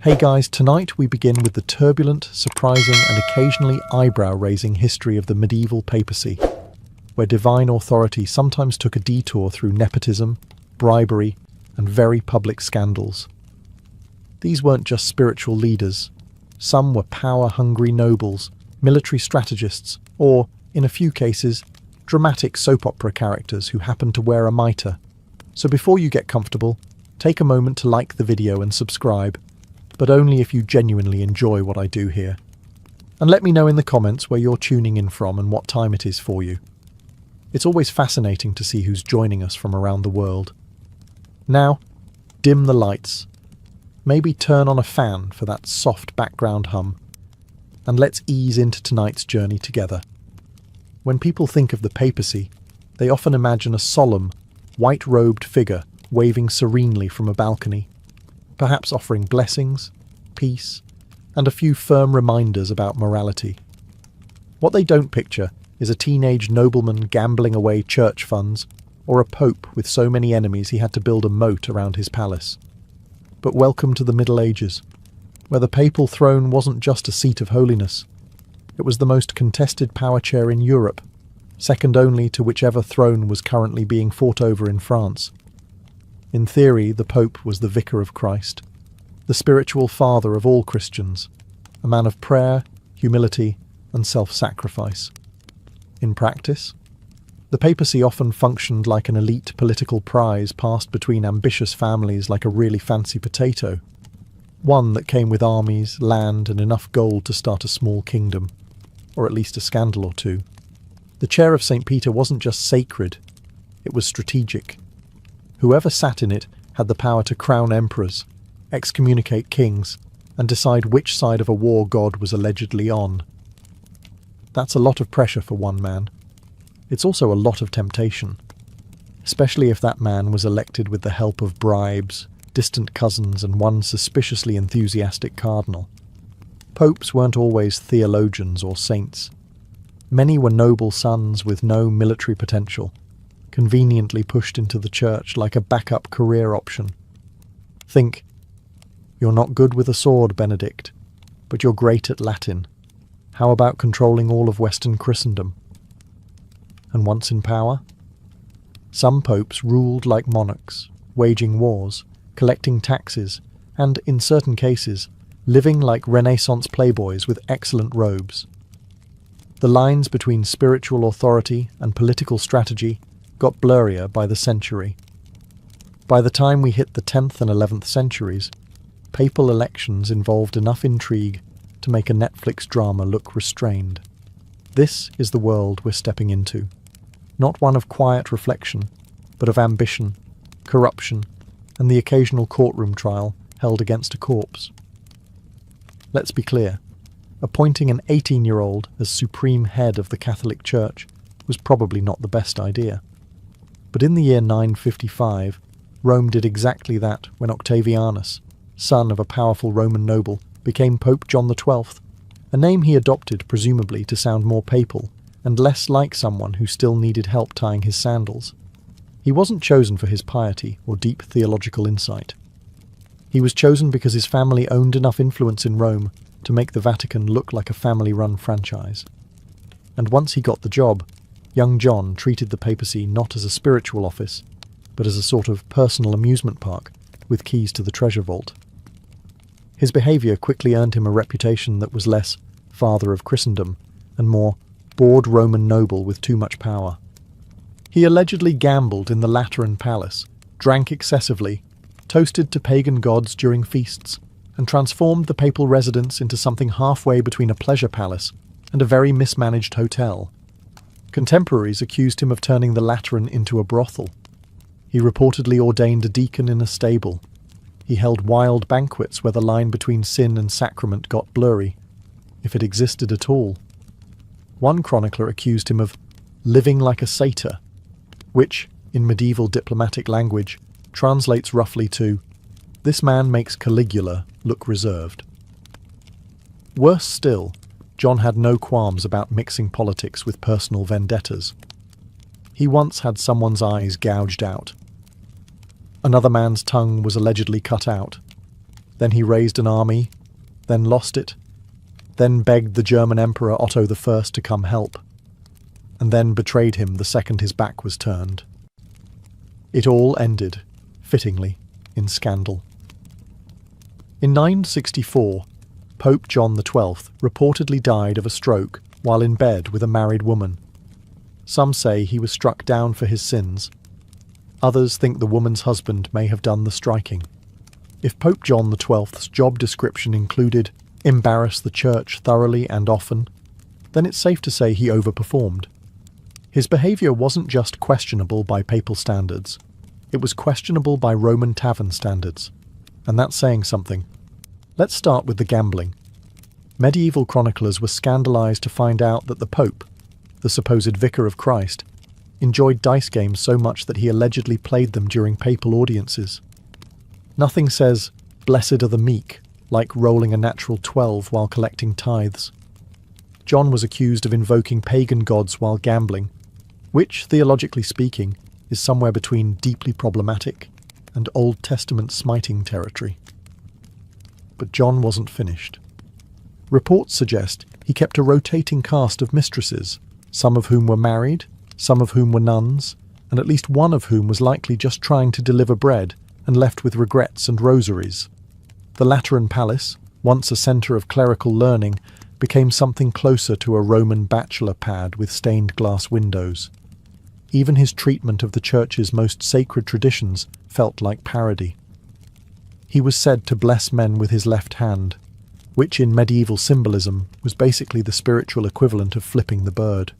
Hey guys, tonight we begin with the turbulent, surprising and occasionally eyebrow-raising history of the medieval papacy, where divine authority sometimes took a detour through nepotism, bribery and very public scandals. These weren't just spiritual leaders. Some were power-hungry nobles, military strategists, or, in a few cases, dramatic soap opera characters who happened to wear a mitre. So before you get comfortable, take a moment to like the video and subscribe, but only if you genuinely enjoy what I do here. And let me know in the comments where you're tuning in from and what time it is for you. It's always fascinating to see who's joining us from around the world. Now, dim the lights. Maybe turn on a fan for that soft background hum. And let's ease into tonight's journey together. When people think of the papacy, they often imagine a solemn, white-robed figure waving serenely from a balcony, perhaps offering blessings, peace, and a few firm reminders about morality. What they don't picture is a teenage nobleman gambling away church funds, or a pope with so many enemies he had to build a moat around his palace. But welcome to the Middle Ages, where the papal throne wasn't just a seat of holiness. It was the most contested power chair in Europe, second only to whichever throne was currently being fought over in France. In theory, the Pope was the vicar of Christ, the spiritual father of all Christians, a man of prayer, humility, and self-sacrifice. In practice, the papacy often functioned like an elite political prize passed between ambitious families like a really fancy potato, one that came with armies, land, and enough gold to start a small kingdom, or at least a scandal or two. The chair of St. Peter wasn't just sacred, it was strategic. Whoever sat in it had the power to crown emperors, excommunicate kings, and decide which side of a war God was allegedly on. That's a lot of pressure for one man. It's also a lot of temptation, especially if that man was elected with the help of bribes, distant cousins, and one suspiciously enthusiastic cardinal. Popes weren't always theologians or saints. Many were noble sons with no military potential, conveniently pushed into the church like a backup career option. Think, you're not good with a sword, Benedict, but you're great at Latin. How about controlling all of Western Christendom? And once in power? Some popes ruled like monarchs, waging wars, collecting taxes, and, in certain cases, living like Renaissance playboys with excellent robes. The lines between spiritual authority and political strategy got blurrier by the century. By the time we hit the 10th and 11th centuries, papal elections involved enough intrigue to make a Netflix drama look restrained. This is the world we're stepping into, not one of quiet reflection, but of ambition, corruption, and the occasional courtroom trial held against a corpse. Let's be clear, appointing an 18-year-old as supreme head of the Catholic Church was probably not the best idea. But in the year 955, Rome did exactly that when Octavianus, son of a powerful Roman noble, became Pope John XII, a name he adopted presumably to sound more papal and less like someone who still needed help tying his sandals. He wasn't chosen for his piety or deep theological insight. He was chosen because his family owned enough influence in Rome to make the Vatican look like a family-run franchise. And once he got the job, young John treated the papacy not as a spiritual office, but as a sort of personal amusement park with keys to the treasure vault. His behaviour quickly earned him a reputation that was less father of Christendom and more bored Roman noble with too much power. He allegedly gambled in the Lateran Palace, drank excessively, toasted to pagan gods during feasts, and transformed the papal residence into something halfway between a pleasure palace and a very mismanaged hotel. Contemporaries accused him of turning the Lateran into a brothel. He reportedly ordained a deacon in a stable. He held wild banquets where the line between sin and sacrament got blurry, if it existed at all. One chronicler accused him of living like a satyr, which, in medieval diplomatic language, translates roughly to, "This man makes Caligula look reserved." Worse still, John had no qualms about mixing politics with personal vendettas. He once had someone's eyes gouged out. Another man's tongue was allegedly cut out. Then he raised an army, then lost it, then begged the German Emperor Otto I to come help, and then betrayed him the second his back was turned. It all ended, fittingly, in scandal. In 964, Pope John XII reportedly died of a stroke while in bed with a married woman. Some say he was struck down for his sins. Others think the woman's husband may have done the striking. If Pope John XII's job description included embarrass the church thoroughly and often, then it's safe to say he overperformed. His behaviour wasn't just questionable by papal standards, it was questionable by Roman tavern standards. And that's saying something. Let's start with the gambling. Medieval chroniclers were scandalised to find out that the Pope, the supposed vicar of Christ, enjoyed dice games so much that he allegedly played them during papal audiences. Nothing says, "Blessed are the meek," like rolling a natural 12 while collecting tithes. John was accused of invoking pagan gods while gambling, which, theologically speaking, is somewhere between deeply problematic and Old Testament smiting territory. But John wasn't finished. Reports suggest he kept a rotating cast of mistresses, some of whom were married, some of whom were nuns, and at least one of whom was likely just trying to deliver bread and left with regrets and rosaries. The Lateran Palace, once a centre of clerical learning, became something closer to a Roman bachelor pad with stained glass windows. Even his treatment of the church's most sacred traditions felt like parody. He was said to bless men with his left hand, which in medieval symbolism was basically the spiritual equivalent of flipping the bird.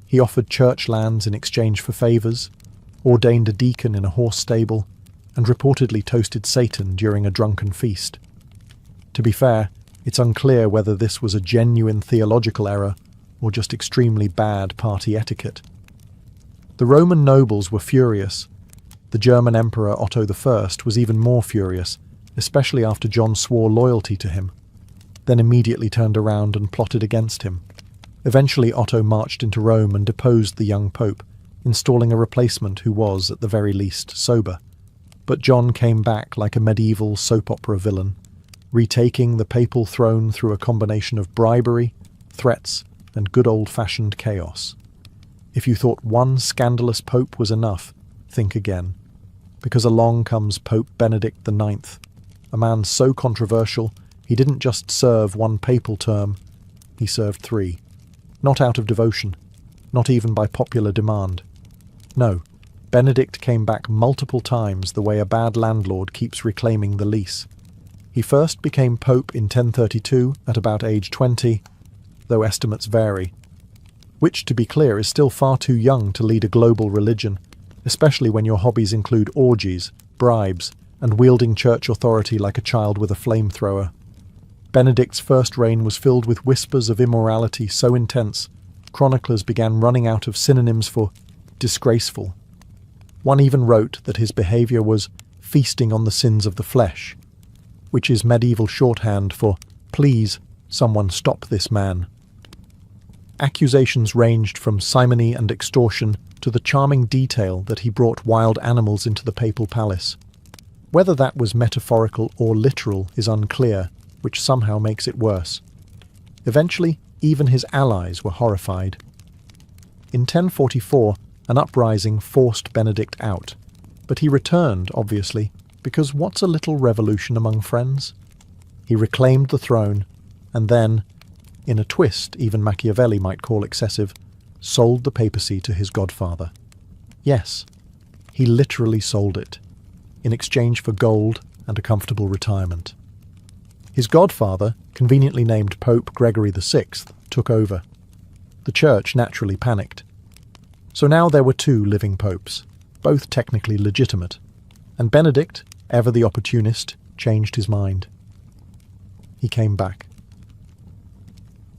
He offered church lands in exchange for favours, ordained a deacon in a horse stable, and reportedly toasted Satan during a drunken feast. To be fair, it's unclear whether this was a genuine theological error or just extremely bad party etiquette. The Roman nobles were furious. The German Emperor Otto I was even more furious, especially after John swore loyalty to him, then immediately turned around and plotted against him. Eventually Otto marched into Rome and deposed the young pope, installing a replacement who was, at the very least, sober. But John came back like a medieval soap opera villain, retaking the papal throne through a combination of bribery, threats, and good old-fashioned chaos. If you thought one scandalous pope was enough, think again. Because along comes Pope Benedict IX, a man so controversial he didn't just serve one papal term, he served 3. Not out of devotion, not even by popular demand. No, Benedict came back multiple times the way a bad landlord keeps reclaiming the lease. He first became pope in 1032 at about age 20, though estimates vary, which, to be clear, is still far too young to lead a global religion, especially when your hobbies include orgies, bribes, and wielding church authority like a child with a flamethrower. Benedict's first reign was filled with whispers of immorality so intense, chroniclers began running out of synonyms for disgraceful. One even wrote that his behaviour was feasting on the sins of the flesh, which is medieval shorthand for, "Please, someone stop this man." Accusations ranged from simony and extortion to the charming detail that he brought wild animals into the papal palace. Whether that was metaphorical or literal is unclear, which somehow makes it worse. Eventually, even his allies were horrified. In 1044, an uprising forced Benedict out, but he returned, obviously, because what's a little revolution among friends? He reclaimed the throne, and then, in a twist even Machiavelli might call excessive, sold the papacy to his godfather. Yes, he literally sold it, in exchange for gold and a comfortable retirement. His godfather, conveniently named Pope Gregory VI, took over. The church naturally panicked. So now there were 2 living popes, both technically legitimate, and Benedict, ever the opportunist, changed his mind. He came back.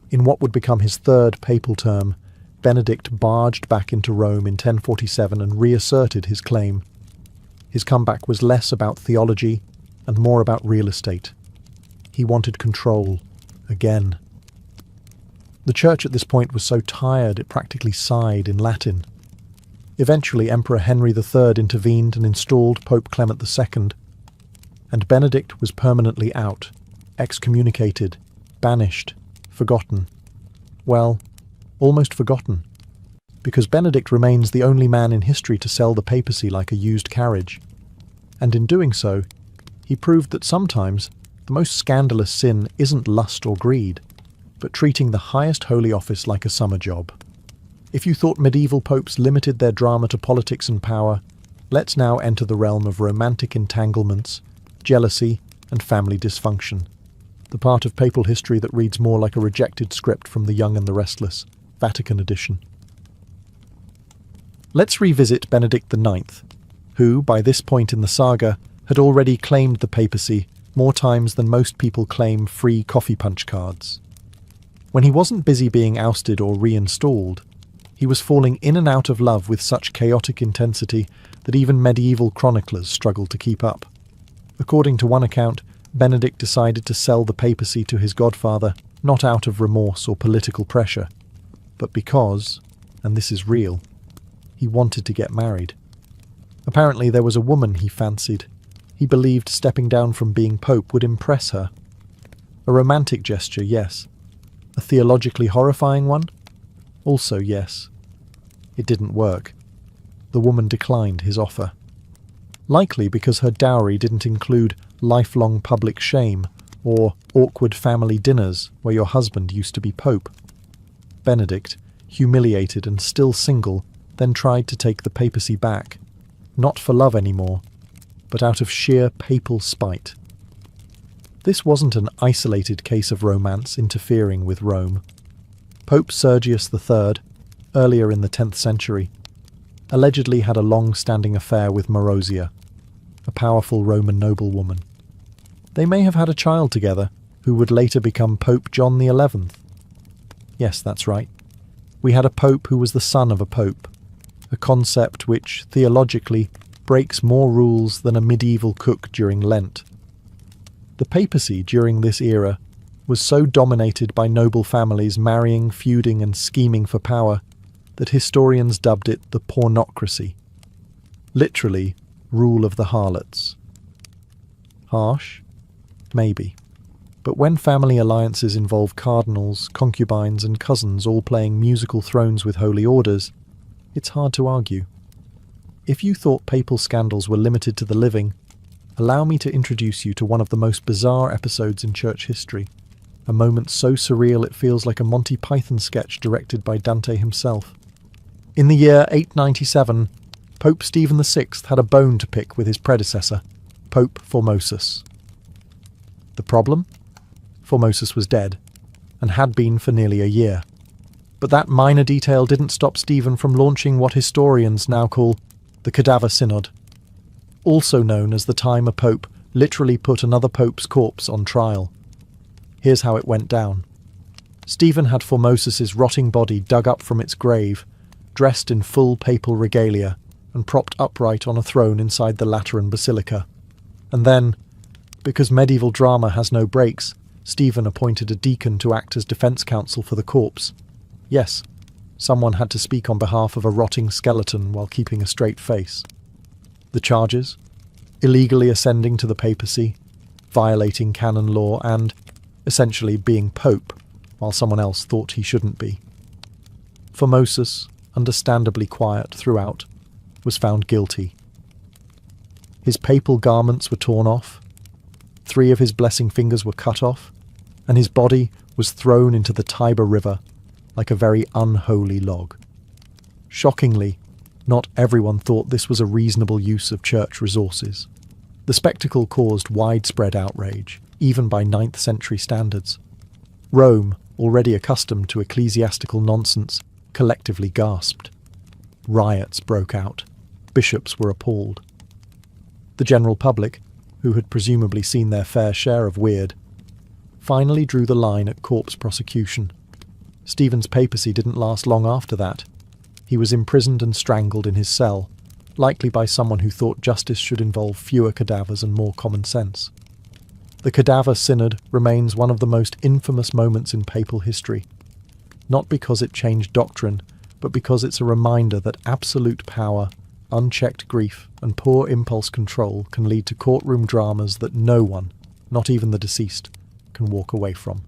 In what would become his 3rd papal term, Benedict barged back into Rome in 1047 and reasserted his claim. His comeback was less about theology and more about real estate. He wanted control, again. The church at this point was so tired it practically sighed in Latin. Eventually Emperor Henry III intervened and installed Pope Clement II. and Benedict was permanently out, excommunicated, banished, forgotten. Well, almost forgotten, because Benedict remains the only man in history to sell the papacy like a used carriage. And in doing so, he proved that sometimes the most scandalous sin isn't lust or greed, but treating the highest holy office like a summer job. If you thought medieval popes limited their drama to politics and power, let's now enter the realm of romantic entanglements, jealousy, and family dysfunction. The part of papal history that reads more like a rejected script from The Young and the Restless, Vatican edition. Let's revisit Benedict IX, who, by this point in the saga, had already claimed the papacy more times than most people claim free coffee punch cards. When he wasn't busy being ousted or reinstalled, he was falling in and out of love with such chaotic intensity that even medieval chroniclers struggled to keep up. According to one account, Benedict decided to sell the papacy to his godfather not out of remorse or political pressure, but because, and this is real, he wanted to get married. Apparently there was a woman he fancied. He believed stepping down from being pope would impress her. A romantic gesture, yes. A theologically horrifying one? Also yes. It didn't work. The woman declined his offer. Likely because her dowry didn't include lifelong public shame or awkward family dinners where your husband used to be pope. Benedict, humiliated and still single, then tried to take the papacy back, not for love anymore, but out of sheer papal spite. This wasn't an isolated case of romance interfering with Rome. Pope Sergius III, earlier in the 10th century, allegedly had a long-standing affair with Marozia, a powerful Roman noblewoman. They may have had a child together, who would later become Pope John XI. Yes, that's right. We had a pope who was the son of a pope, a concept which, theologically, breaks more rules than a medieval cook during Lent. The papacy during this era was so dominated by noble families marrying, feuding and scheming for power that historians dubbed it the pornocracy. Literally, rule of the harlots. Harsh? Maybe. But when family alliances involve cardinals, concubines and cousins all playing musical thrones with holy orders, it's hard to argue. If you thought papal scandals were limited to the living, allow me to introduce you to one of the most bizarre episodes in church history, a moment so surreal it feels like a Monty Python sketch directed by Dante himself. In the year 897, Pope Stephen VI had a bone to pick with his predecessor, Pope Formosus. The problem? Formosus was dead, and had been for nearly a year. But that minor detail didn't stop Stephen from launching what historians now call the Cadaver Synod, also known as the time a pope literally put another pope's corpse on trial. Here's how it went down. Stephen had Formosus's rotting body dug up from its grave, dressed in full papal regalia, and propped upright on a throne inside the Lateran Basilica. And then, because medieval drama has no breaks, Stephen appointed a deacon to act as defence counsel for the corpse. Yes, someone had to speak on behalf of a rotting skeleton while keeping a straight face. The charges? Illegally ascending to the papacy, violating canon law, and, essentially, being pope, while someone else thought he shouldn't be. Formosus, understandably quiet throughout, was found guilty. His papal garments were torn off, 3 of his blessing fingers were cut off, and his body was thrown into the Tiber River like a very unholy log. Shockingly, not everyone thought this was a reasonable use of church resources. The spectacle caused widespread outrage, even by 9th century standards. Rome, already accustomed to ecclesiastical nonsense, collectively gasped. Riots broke out. Bishops were appalled. The general public, who had presumably seen their fair share of weird, finally drew the line at corpse prosecution. Stephen's papacy didn't last long after that. He was imprisoned and strangled in his cell, likely by someone who thought justice should involve fewer cadavers and more common sense. The Cadaver Synod remains one of the most infamous moments in papal history, not because it changed doctrine, but because it's a reminder that absolute power unchecked grief, and poor impulse control can lead to courtroom dramas that no one, not even the deceased, can walk away from.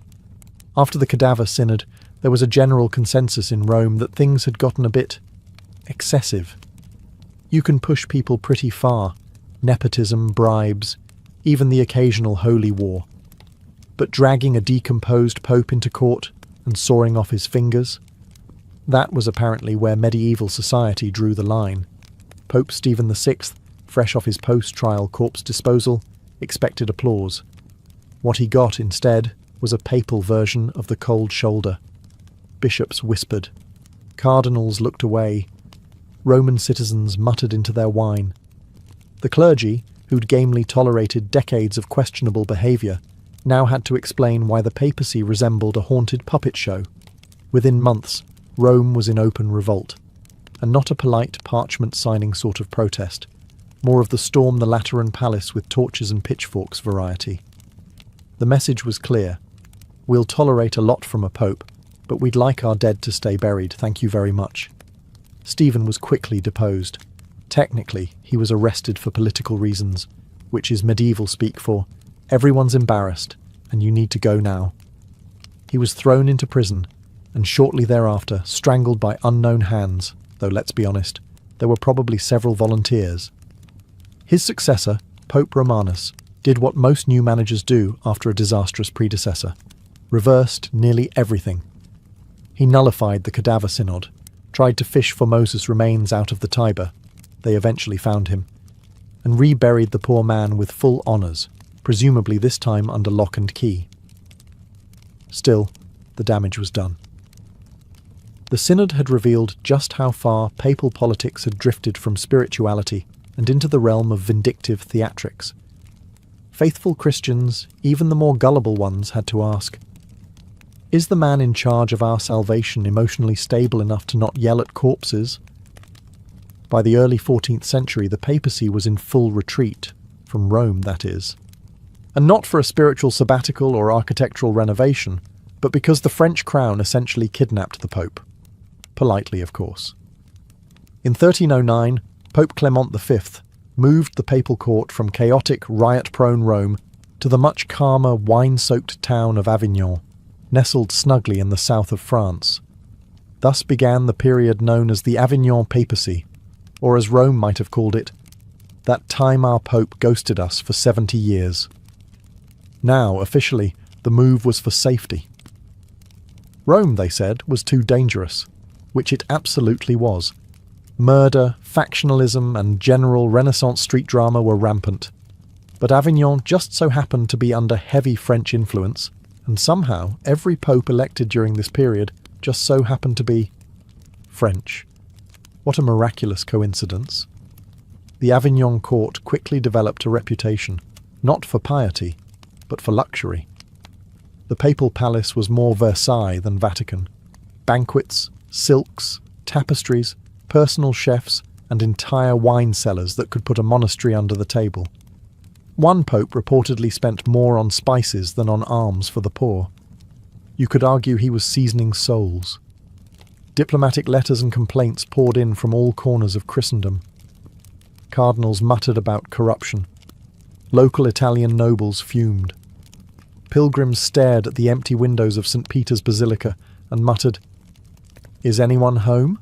After the cadaver synod, there was a general consensus in Rome that things had gotten a bit excessive. You can push people pretty far, nepotism, bribes, even the occasional holy war. But dragging a decomposed pope into court and sawing off his fingers? That was apparently where medieval society drew the line. Pope Stephen VI, fresh off his post-trial corpse disposal, expected applause. What he got instead was a papal version of the cold shoulder. Bishops whispered. Cardinals looked away. Roman citizens muttered into their wine. The clergy, who'd gamely tolerated decades of questionable behaviour, now had to explain why the papacy resembled a haunted puppet show. Within months, Rome was in open revolt, and not a polite parchment-signing sort of protest, more of the storm the Lateran Palace with torches and pitchforks variety. The message was clear. We'll tolerate a lot from a pope, but we'd like our dead to stay buried, thank you very much. Stephen was quickly deposed. Technically, he was arrested for political reasons, which is medieval speak for, everyone's embarrassed, and you need to go now. He was thrown into prison, and shortly thereafter strangled by unknown hands, though let's be honest, there were probably several volunteers. His successor, Pope Romanus, did what most new managers do after a disastrous predecessor. Reversed nearly everything. He nullified the cadaver synod, tried to fish for Moses' remains out of the Tiber, they eventually found him, and reburied the poor man with full honours, presumably this time under lock and key. Still, the damage was done. The synod had revealed just how far papal politics had drifted from spirituality and into the realm of vindictive theatrics. Faithful Christians, even the more gullible ones, had to ask, is the man in charge of our salvation emotionally stable enough to not yell at corpses? By the early 14th century, the papacy was in full retreat, from Rome, that is. And not for a spiritual sabbatical or architectural renovation, but because the French crown essentially kidnapped the Pope. Politely, of course. In 1309, Pope Clement V moved the papal court from chaotic, riot-prone Rome to the much calmer, wine-soaked town of Avignon, nestled snugly in the south of France. Thus began the period known as the Avignon Papacy, or as Rome might have called it, that time our Pope ghosted us for 70 years. Now, officially, the move was for safety. Rome, they said, was too dangerous, which it absolutely was. Murder, factionalism, and general Renaissance street drama were rampant. But Avignon just so happened to be under heavy French influence, and somehow every pope elected during this period just so happened to be French. What a miraculous coincidence. The Avignon court quickly developed a reputation, not for piety, but for luxury. The papal palace was more Versailles than Vatican. Banquets, silks, tapestries, personal chefs, and entire wine cellars that could put a monastery under the table. One pope reportedly spent more on spices than on alms for the poor. You could argue he was seasoning souls. Diplomatic letters and complaints poured in from all corners of Christendom. Cardinals muttered about corruption. Local Italian nobles fumed. Pilgrims stared at the empty windows of St. Peter's Basilica and muttered, "Is anyone home?"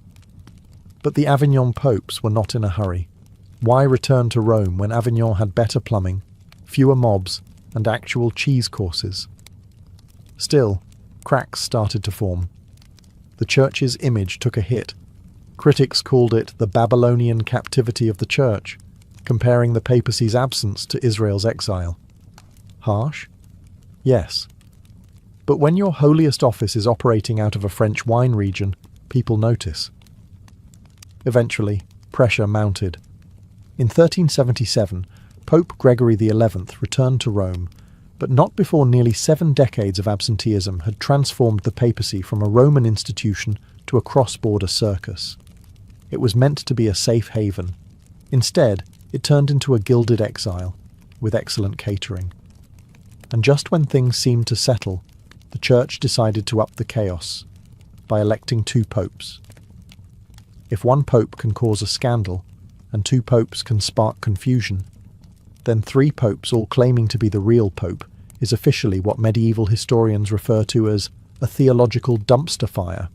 But the Avignon popes were not in a hurry. Why return to Rome when Avignon had better plumbing, fewer mobs, and actual cheese courses? Still, cracks started to form. The church's image took a hit. Critics called it the Babylonian captivity of the church, comparing the papacy's absence to Israel's exile. Harsh? Yes. But when your holiest office is operating out of a French wine region, people notice. Eventually, pressure mounted. In 1377, Pope Gregory XI returned to Rome, but not before nearly 7 decades of absenteeism had transformed the papacy from a Roman institution to a cross-border circus. It was meant to be a safe haven. Instead, it turned into a gilded exile, with excellent catering. And just when things seemed to settle, the Church decided to up the chaos by electing 2 popes. If one pope can cause a scandal, and 2 popes can spark confusion, then 3 popes all claiming to be the real pope is officially what medieval historians refer to as a theological dumpster fire.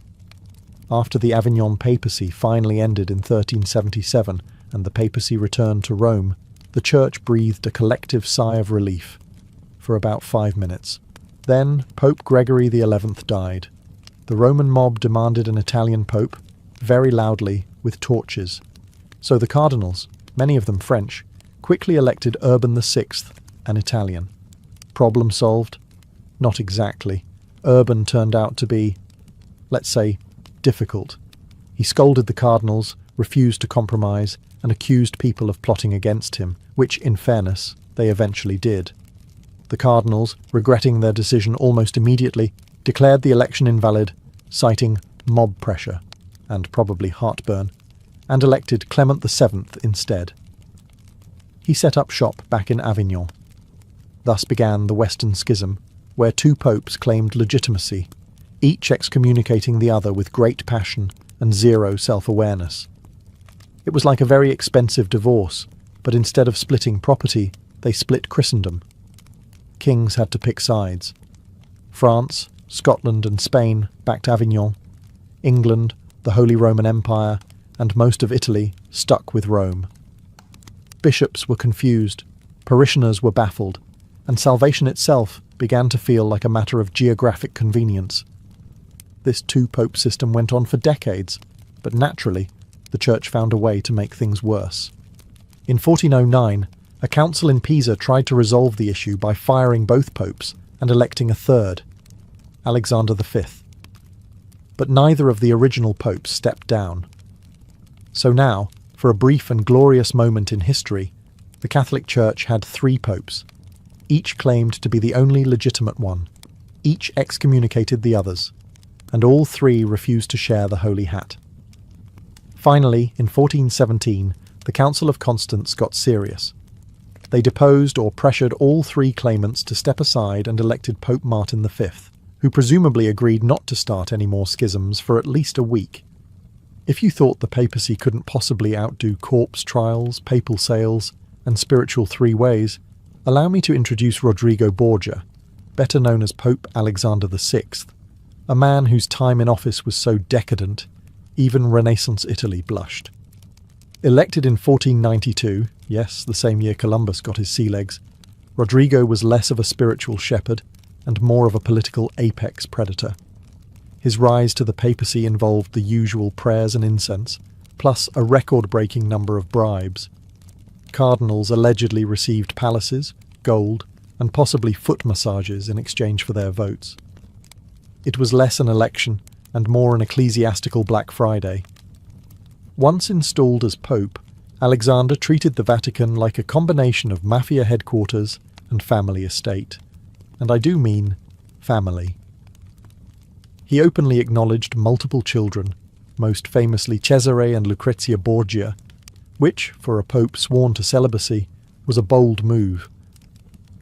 After the Avignon papacy finally ended in 1377 and the papacy returned to Rome, the church breathed a collective sigh of relief for about 5 minutes. Then Pope Gregory XI died. The Roman mob demanded an Italian pope, very loudly, with torches. So the cardinals, many of them French, quickly elected Urban VI, an Italian. Problem solved? Not exactly. Urban turned out to be, let's say, difficult. He scolded the cardinals, refused to compromise, and accused people of plotting against him, which, in fairness, they eventually did. The cardinals, regretting their decision almost immediately, declared the election invalid, citing mob pressure, and probably heartburn, and elected Clement VII instead. He set up shop back in Avignon. Thus began the Western Schism, where 2 popes claimed legitimacy, each excommunicating the other with great passion and zero self-awareness. It was like a very expensive divorce, but instead of splitting property, they split Christendom. Kings had to pick sides. France, Scotland and Spain backed Avignon. England, the Holy Roman Empire, and most of Italy stuck with Rome. Bishops were confused, parishioners were baffled, and salvation itself began to feel like a matter of geographic convenience. This 2-pope system went on for decades, but naturally, the church found a way to make things worse. In 1409, a council in Pisa tried to resolve the issue by firing both popes and electing a third, Alexander V. But neither of the original popes stepped down. So now, for a brief and glorious moment in history, the Catholic Church had 3 popes. Each claimed to be the only legitimate one. Each excommunicated the others, and all 3 refused to share the Holy Hat. Finally, in 1417, the Council of Constance got serious. They deposed or pressured all 3 claimants to step aside and elected Pope Martin V, who presumably agreed not to start any more schisms for at least a week. If you thought the papacy couldn't possibly outdo corpse trials, papal sales, and spiritual 3-ways, allow me to introduce Rodrigo Borgia, better known as Pope Alexander VI, a man whose time in office was so decadent, even Renaissance Italy blushed. Elected in 1492, yes, the same year Columbus got his sea legs, Rodrigo was less of a spiritual shepherd and more of a political apex predator. His rise to the papacy involved the usual prayers and incense, plus a record-breaking number of bribes. Cardinals allegedly received palaces, gold, and possibly foot massages in exchange for their votes. It was less an election and more an ecclesiastical Black Friday. Once installed as Pope, Alexander treated the Vatican like a combination of mafia headquarters and family estate. And I do mean family. He openly acknowledged multiple children, most famously Cesare and Lucrezia Borgia, which, for a pope sworn to celibacy, was a bold move.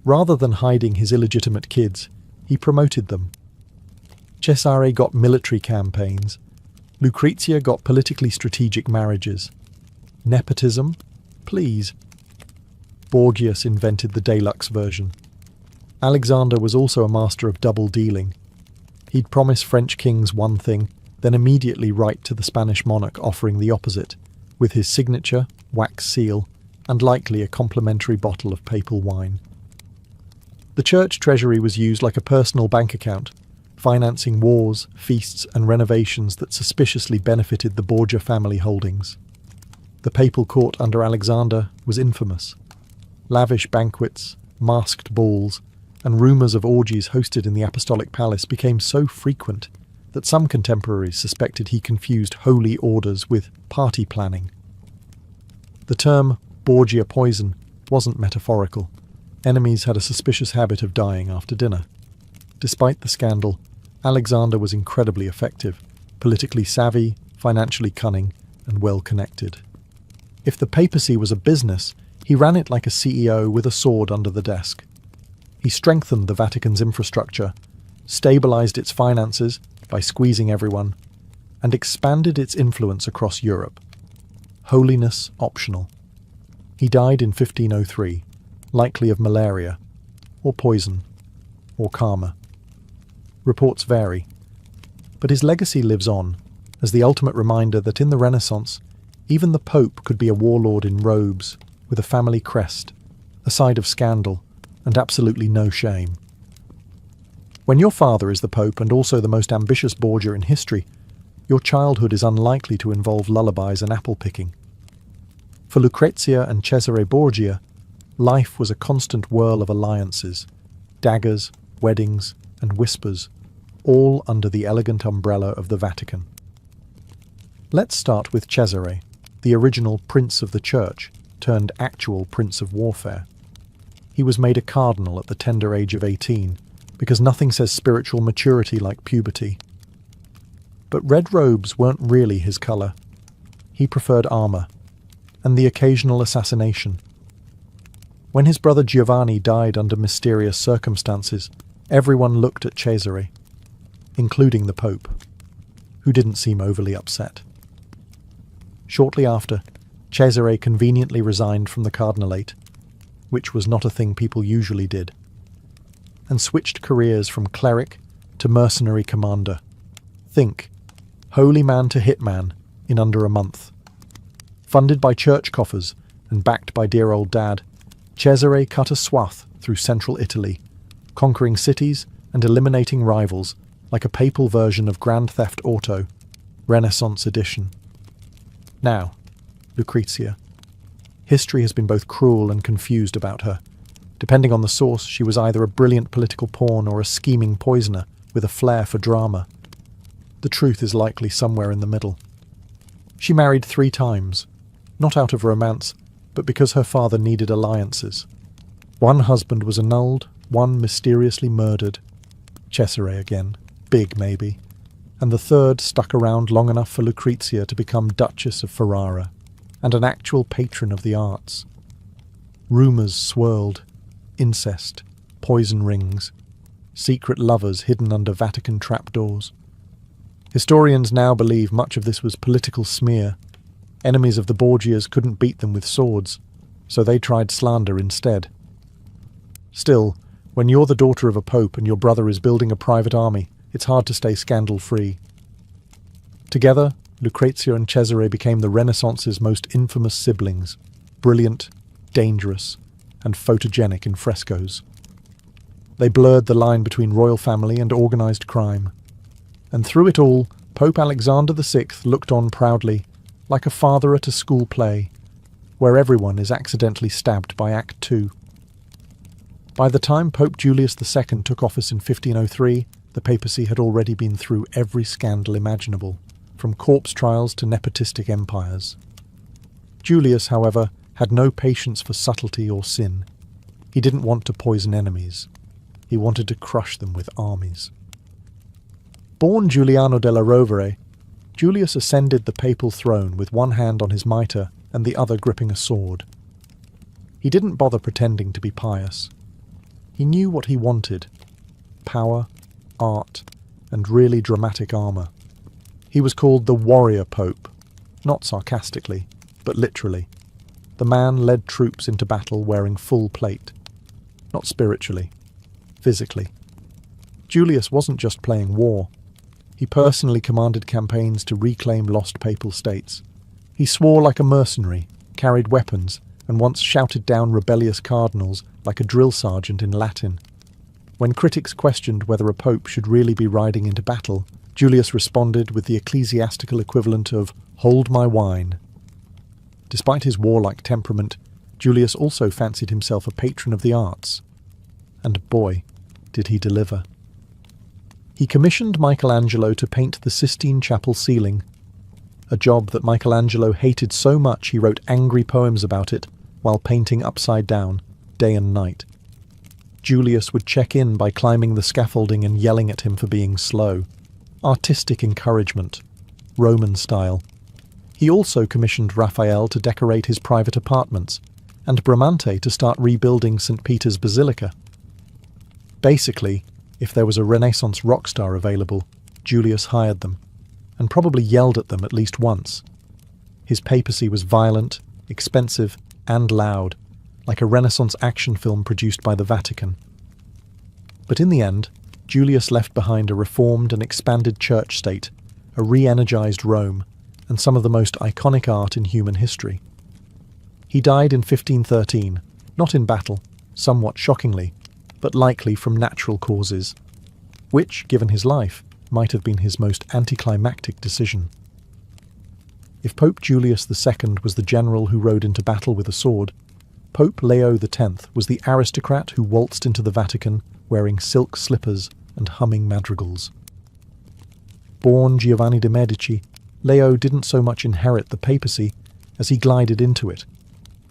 Rather than hiding his illegitimate kids, he promoted them. Cesare got military campaigns. Lucrezia got politically strategic marriages. Nepotism? Please. Borgias invented the deluxe version. Alexander was also a master of double dealing. He'd promise French kings one thing, then immediately write to the Spanish monarch offering the opposite, with his signature, wax seal, and likely a complimentary bottle of papal wine. The church treasury was used like a personal bank account, financing wars, feasts, and renovations that suspiciously benefited the Borgia family holdings. The papal court under Alexander was infamous. Lavish banquets, masked balls, and rumours of orgies hosted in the apostolic palace became so frequent that some contemporaries suspected he confused holy orders with party planning. The term Borgia poison wasn't metaphorical. Enemies had a suspicious habit of dying after dinner. Despite the scandal, Alexander was incredibly effective, politically savvy, financially cunning, and well-connected. If the papacy was a business, he ran it like a CEO with a sword under the desk. He strengthened the Vatican's infrastructure, stabilized its finances by squeezing everyone, and expanded its influence across Europe. holiness optional. He died in 1503, likely of malaria, or poison, or karma. Reports vary, but his legacy lives on as the ultimate reminder that in the Renaissance, even the Pope could be a warlord in robes, with a family crest, a side of scandal, and absolutely no shame. When your father is the Pope and also the most ambitious Borgia in history, your childhood is unlikely to involve lullabies and apple-picking. For Lucrezia and Cesare Borgia, life was a constant whirl of alliances, daggers, weddings, and whispers, all under the elegant umbrella of the Vatican. Let's start with Cesare, the original Prince of the Church, turned actual Prince of Warfare. He was made a cardinal at the tender age of 18, because nothing says spiritual maturity like puberty. But red robes weren't really his colour. He preferred armour, and the occasional assassination. When his brother Giovanni died under mysterious circumstances, everyone looked at Cesare, including the Pope, who didn't seem overly upset. Shortly after, Cesare conveniently resigned from the cardinalate, which was not a thing people usually did, and switched careers from cleric to mercenary commander. Think, holy man to hitman in under a month. Funded by church coffers and backed by dear old dad, Cesare cut a swath through central Italy, conquering cities and eliminating rivals like a papal version of Grand Theft Auto, Renaissance edition. Now, Lucrezia. History has been both cruel and confused about her. Depending on the source, she was either a brilliant political pawn or a scheming poisoner with a flair for drama. The truth is likely somewhere in the middle. She married 3 times, not out of romance, but because her father needed alliances. One husband was annulled, one mysteriously murdered. Cesare again, big maybe. And the third stuck around long enough for Lucrezia to become Duchess of Ferrara, and an actual patron of the arts. Rumours swirled, incest, poison rings, secret lovers hidden under Vatican trapdoors. Historians now believe much of this was political smear. Enemies of the Borgias couldn't beat them with swords, so they tried slander instead. Still, when you're the daughter of a pope and your brother is building a private army, it's hard to stay scandal-free. Together, Lucrezia and Cesare became the Renaissance's most infamous siblings, brilliant, dangerous, and photogenic in frescoes. They blurred the line between royal family and organised crime. And through it all, Pope Alexander VI looked on proudly, like a father at a school play, where everyone is accidentally stabbed by Act 2. By the time Pope Julius II took office in 1503, the papacy had already been through every scandal imaginable, from corpse trials to nepotistic empires. Julius, however, had no patience for subtlety or sin. He didn't want to poison enemies. He wanted to crush them with armies. Born Giuliano della Rovere, Julius ascended the papal throne with one hand on his mitre and the other gripping a sword. He didn't bother pretending to be pious. He knew what he wanted: power, art, and really dramatic armour. He was called the Warrior Pope, not sarcastically, but literally. The man led troops into battle wearing full plate. Not spiritually, physically. Julius wasn't just playing war. He personally commanded campaigns to reclaim lost papal states. He swore like a mercenary, carried weapons, and once shouted down rebellious cardinals like a drill sergeant in Latin. When critics questioned whether a pope should really be riding into battle, Julius responded with the ecclesiastical equivalent of "hold my wine." Despite his warlike temperament, Julius also fancied himself a patron of the arts. And boy, did he deliver. He commissioned Michelangelo to paint the Sistine Chapel ceiling, a job that Michelangelo hated so much he wrote angry poems about it while painting upside down, day and night. Julius would check in by climbing the scaffolding and yelling at him for being slow. Artistic encouragement, Roman style. He also commissioned Raphael to decorate his private apartments, and Bramante to start rebuilding St. Peter's Basilica. Basically, if there was a Renaissance rock star available, Julius hired them, and probably yelled at them at least once. His papacy was violent, expensive, and loud, like a Renaissance action film produced by the Vatican. But in the end, Julius left behind a reformed and expanded church state, a re-energized Rome, and some of the most iconic art in human history. He died in 1513, not in battle, somewhat shockingly, but likely from natural causes, which, given his life, might have been his most anticlimactic decision. If Pope Julius II was the general who rode into battle with a sword, Pope Leo X was the aristocrat who waltzed into the Vatican wearing silk slippers and humming madrigals. Born Giovanni de' Medici, Leo didn't so much inherit the papacy as he glided into it,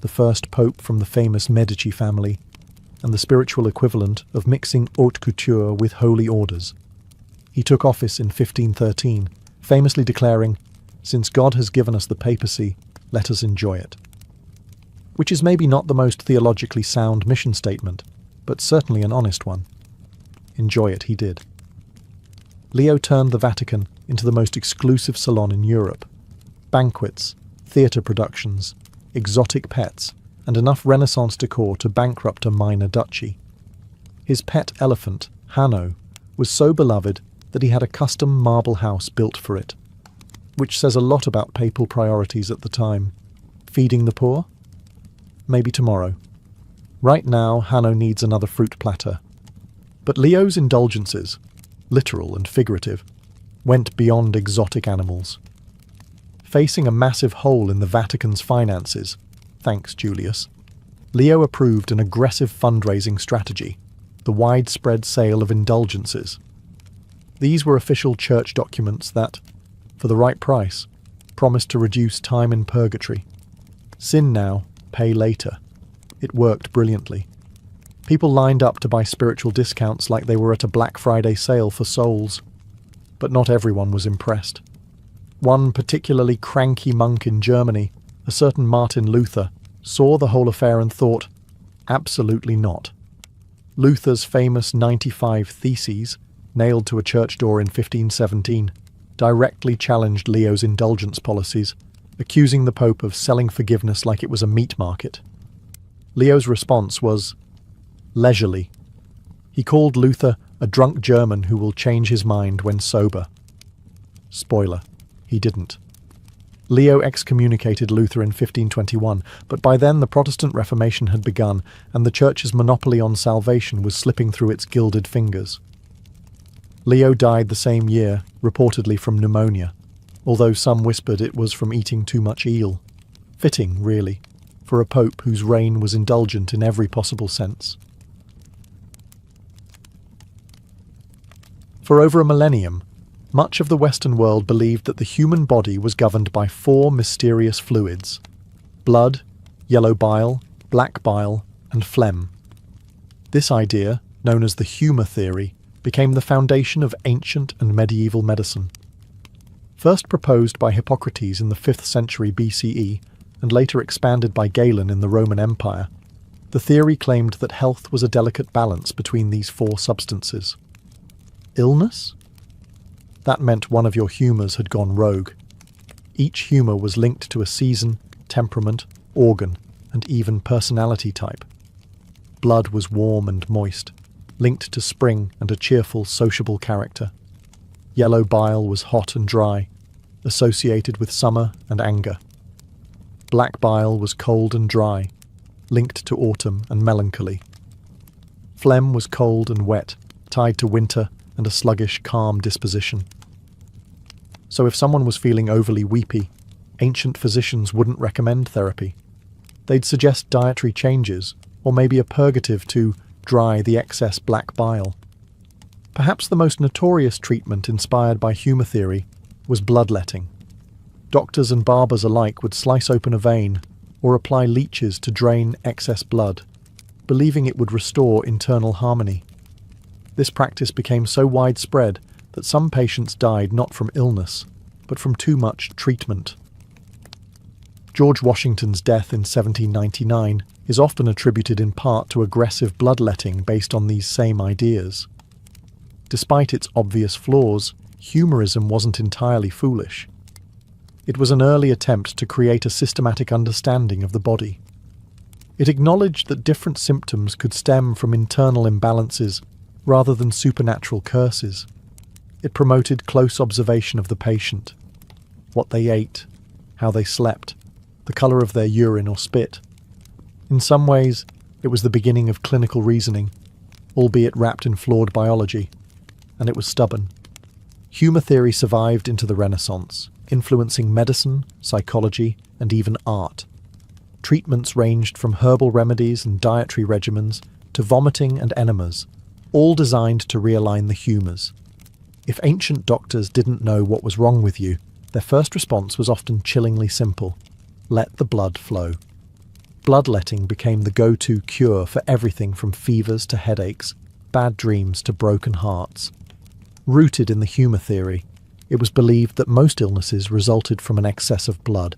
the first pope from the famous Medici family, and the spiritual equivalent of mixing haute couture with holy orders. He took office in 1513, famously declaring, "Since God has given us the papacy, let us enjoy it." Which is maybe not the most theologically sound mission statement, but certainly an honest one. Enjoy it he did. Leo turned the Vatican into the most exclusive salon in Europe. Banquets, theatre productions, exotic pets, and enough Renaissance decor to bankrupt a minor duchy. His pet elephant, Hanno, was so beloved that he had a custom marble house built for it, which says a lot about papal priorities at the time. Feeding the poor? Maybe tomorrow. Right now, Hanno needs another fruit platter. But Leo's indulgences, literal and figurative, went beyond exotic animals. Facing a massive hole in the Vatican's finances, thanks Julius, Leo approved an aggressive fundraising strategy, the widespread sale of indulgences. These were official church documents that, for the right price, promised to reduce time in purgatory. Sin now, pay later. It worked brilliantly. People lined up to buy spiritual discounts like they were at a Black Friday sale for souls. But not everyone was impressed. One particularly cranky monk in Germany, a certain Martin Luther, saw the whole affair and thought, absolutely not. Luther's famous 95 Theses, nailed to a church door in 1517, directly challenged Leo's indulgence policies, accusing the Pope of selling forgiveness like it was a meat market. Leo's response was leisurely. He called Luther a drunk German who will change his mind when sober. Spoiler, he didn't. Leo excommunicated Luther in 1521, but by then the Protestant Reformation had begun, and the Church's monopoly on salvation was slipping through its gilded fingers. Leo died the same year, reportedly from pneumonia, although some whispered it was from eating too much eel. Fitting, really, for a pope whose reign was indulgent in every possible sense. For over a millennium, much of the Western world believed that the human body was governed by four mysterious fluids: blood, yellow bile, black bile, and phlegm. This idea, known as the humour theory, became the foundation of ancient and medieval medicine. First proposed by Hippocrates in the 5th century BCE, and later expanded by Galen in the Roman Empire, the theory claimed that health was a delicate balance between these four substances. Illness? That meant one of your humours had gone rogue. Each humour was linked to a season, temperament, organ, and even personality type. Blood was warm and moist, linked to spring and a cheerful, sociable character. Yellow bile was hot and dry, associated with summer and anger. Black bile was cold and dry, linked to autumn and melancholy. Phlegm was cold and wet, tied to winter and a sluggish, calm disposition. So if someone was feeling overly weepy, ancient physicians wouldn't recommend therapy. They'd suggest dietary changes, or maybe a purgative to dry the excess black bile. Perhaps the most notorious treatment inspired by humour theory was bloodletting. Doctors and barbers alike would slice open a vein or apply leeches to drain excess blood, believing it would restore internal harmony. This practice became so widespread that some patients died not from illness, but from too much treatment. George Washington's death in 1799 is often attributed in part to aggressive bloodletting based on these same ideas. Despite its obvious flaws, humorism wasn't entirely foolish. It was an early attempt to create a systematic understanding of the body. It acknowledged that different symptoms could stem from internal imbalances rather than supernatural curses. It promoted close observation of the patient, what they ate, how they slept, the colour of their urine or spit. In some ways, it was the beginning of clinical reasoning, albeit wrapped in flawed biology, and it was stubborn. Humour theory survived into the Renaissance, influencing medicine, psychology, and even art. Treatments ranged from herbal remedies and dietary regimens to vomiting and enemas, all designed to realign the humours. If ancient doctors didn't know what was wrong with you, their first response was often chillingly simple: let the blood flow. Bloodletting became the go-to cure for everything from fevers to headaches, bad dreams to broken hearts. Rooted in the humour theory, it was believed that most illnesses resulted from an excess of blood,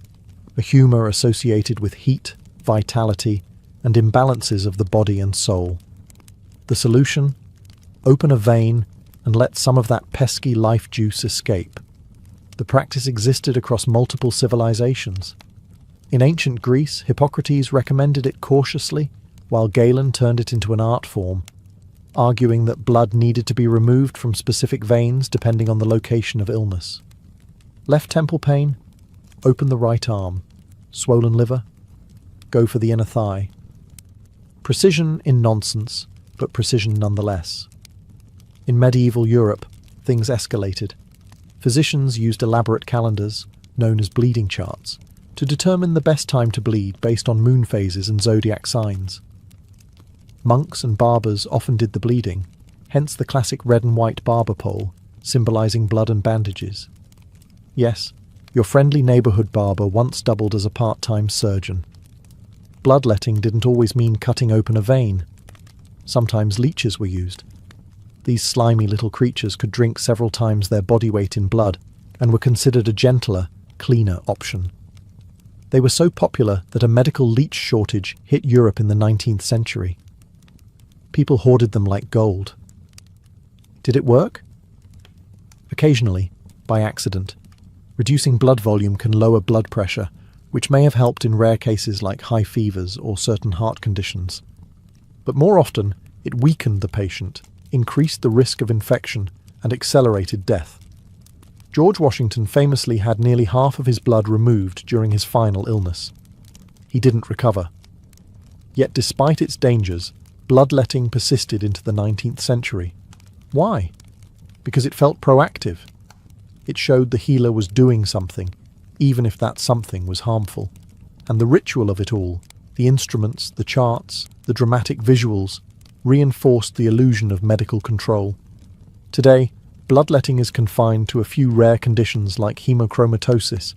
a humour associated with heat, vitality, and imbalances of the body and soul. The solution? Open a vein and let some of that pesky life juice escape. The practice existed across multiple civilizations. In ancient Greece, Hippocrates recommended it cautiously, while Galen turned it into an art form, arguing that blood needed to be removed from specific veins depending on the location of illness. Left temple pain? Open the right arm. Swollen liver? Go for the inner thigh. Precision in nonsense, but precision nonetheless. In medieval Europe, things escalated. Physicians used elaborate calendars, known as bleeding charts, to determine the best time to bleed based on moon phases and zodiac signs. Monks and barbers often did the bleeding, hence the classic red and white barber pole, symbolising blood and bandages. Yes, your friendly neighbourhood barber once doubled as a part-time surgeon. Bloodletting didn't always mean cutting open a vein. Sometimes leeches were used. These slimy little creatures could drink several times their body weight in blood and were considered a gentler, cleaner option. They were so popular that a medical leech shortage hit Europe in the 19th century. People hoarded them like gold. Did it work? Occasionally, by accident. Reducing blood volume can lower blood pressure, which may have helped in rare cases like high fevers or certain heart conditions. But more often, it weakened the patient, increased the risk of infection, and accelerated death. George Washington famously had nearly half of his blood removed during his final illness. He didn't recover. Yet despite its dangers, bloodletting persisted into the 19th century. Why? Because it felt proactive. It showed the healer was doing something, even if that something was harmful. And the ritual of it all, the instruments, the charts, the dramatic visuals, reinforced the illusion of medical control. Today, bloodletting is confined to a few rare conditions like hemochromatosis,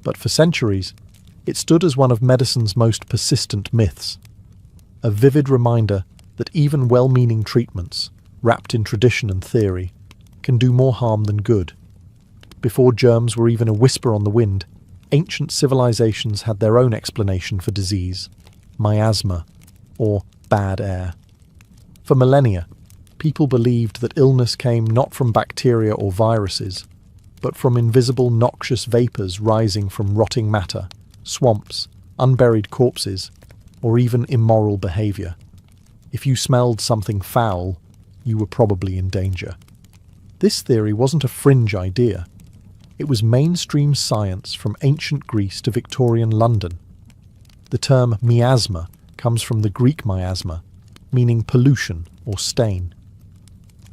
but for centuries, it stood as one of medicine's most persistent myths. A vivid reminder that even well-meaning treatments, wrapped in tradition and theory, can do more harm than good. Before germs were even a whisper on the wind, ancient civilizations had their own explanation for disease: miasma, or bad air. For millennia, people believed that illness came not from bacteria or viruses, but from invisible noxious vapours rising from rotting matter, swamps, unburied corpses, or even immoral behaviour. If you smelled something foul, you were probably in danger. This theory wasn't a fringe idea. It was mainstream science from ancient Greece to Victorian London. The term miasma comes from the Greek miasma, meaning pollution or stain.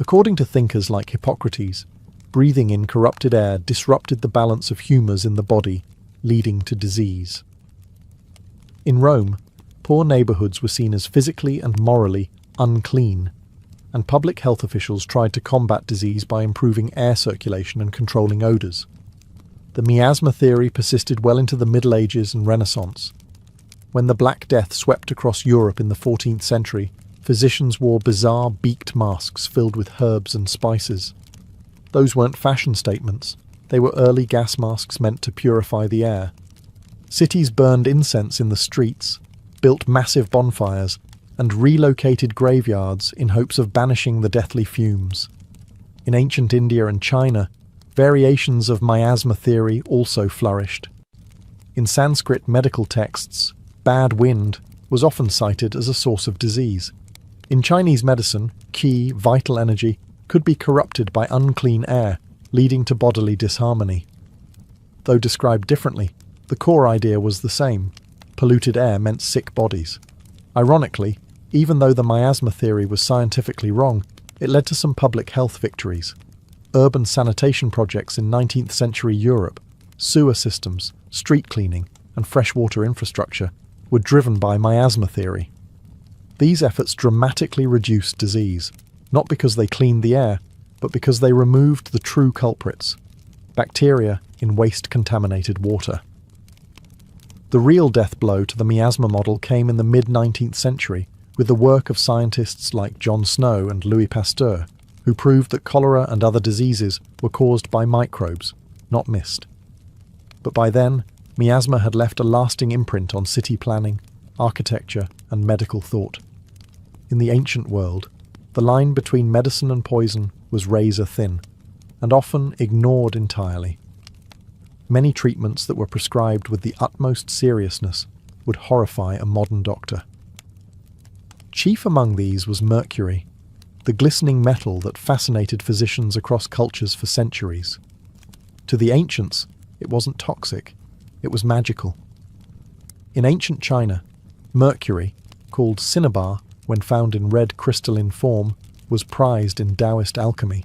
According to thinkers like Hippocrates, breathing in corrupted air disrupted the balance of humours in the body, leading to disease. In Rome, poor neighbourhoods were seen as physically and morally unclean, and public health officials tried to combat disease by improving air circulation and controlling odours. The miasma theory persisted well into the Middle Ages and Renaissance. When the Black Death swept across Europe in the 14th century, physicians wore bizarre beaked masks filled with herbs and spices. Those weren't fashion statements. They were early gas masks meant to purify the air. Cities burned incense in the streets, built massive bonfires, and relocated graveyards in hopes of banishing the deathly fumes. In ancient India and China, Variations of miasma theory also flourished. In Sanskrit medical texts, bad wind was often cited as a source of disease. In Chinese medicine, qi, vital energy, could be corrupted by unclean air, leading to bodily disharmony. Though described differently, the core idea was the same. Polluted air meant sick bodies. Ironically, even though the miasma theory was scientifically wrong, it led to some public health victories. Urban sanitation projects in 19th century Europe, sewer systems, street cleaning, and freshwater infrastructure were driven by miasma theory. These efforts dramatically reduced disease, not because they cleaned the air, but because they removed the true culprits, bacteria in waste-contaminated water. The real death blow to the miasma model came in the mid-19th century with the work of scientists like John Snow and Louis Pasteur, who proved that cholera and other diseases were caused by microbes, not mist. But by then, miasma had left a lasting imprint on city planning, architecture, and medical thought. In the ancient world, the line between medicine and poison was razor thin, and often ignored entirely. Many treatments that were prescribed with the utmost seriousness would horrify a modern doctor. Chief among these was mercury, the glistening metal that fascinated physicians across cultures for centuries. To the ancients, it wasn't toxic, it was magical. In ancient China, mercury, called cinnabar when found in red crystalline form, was prized in Taoist alchemy.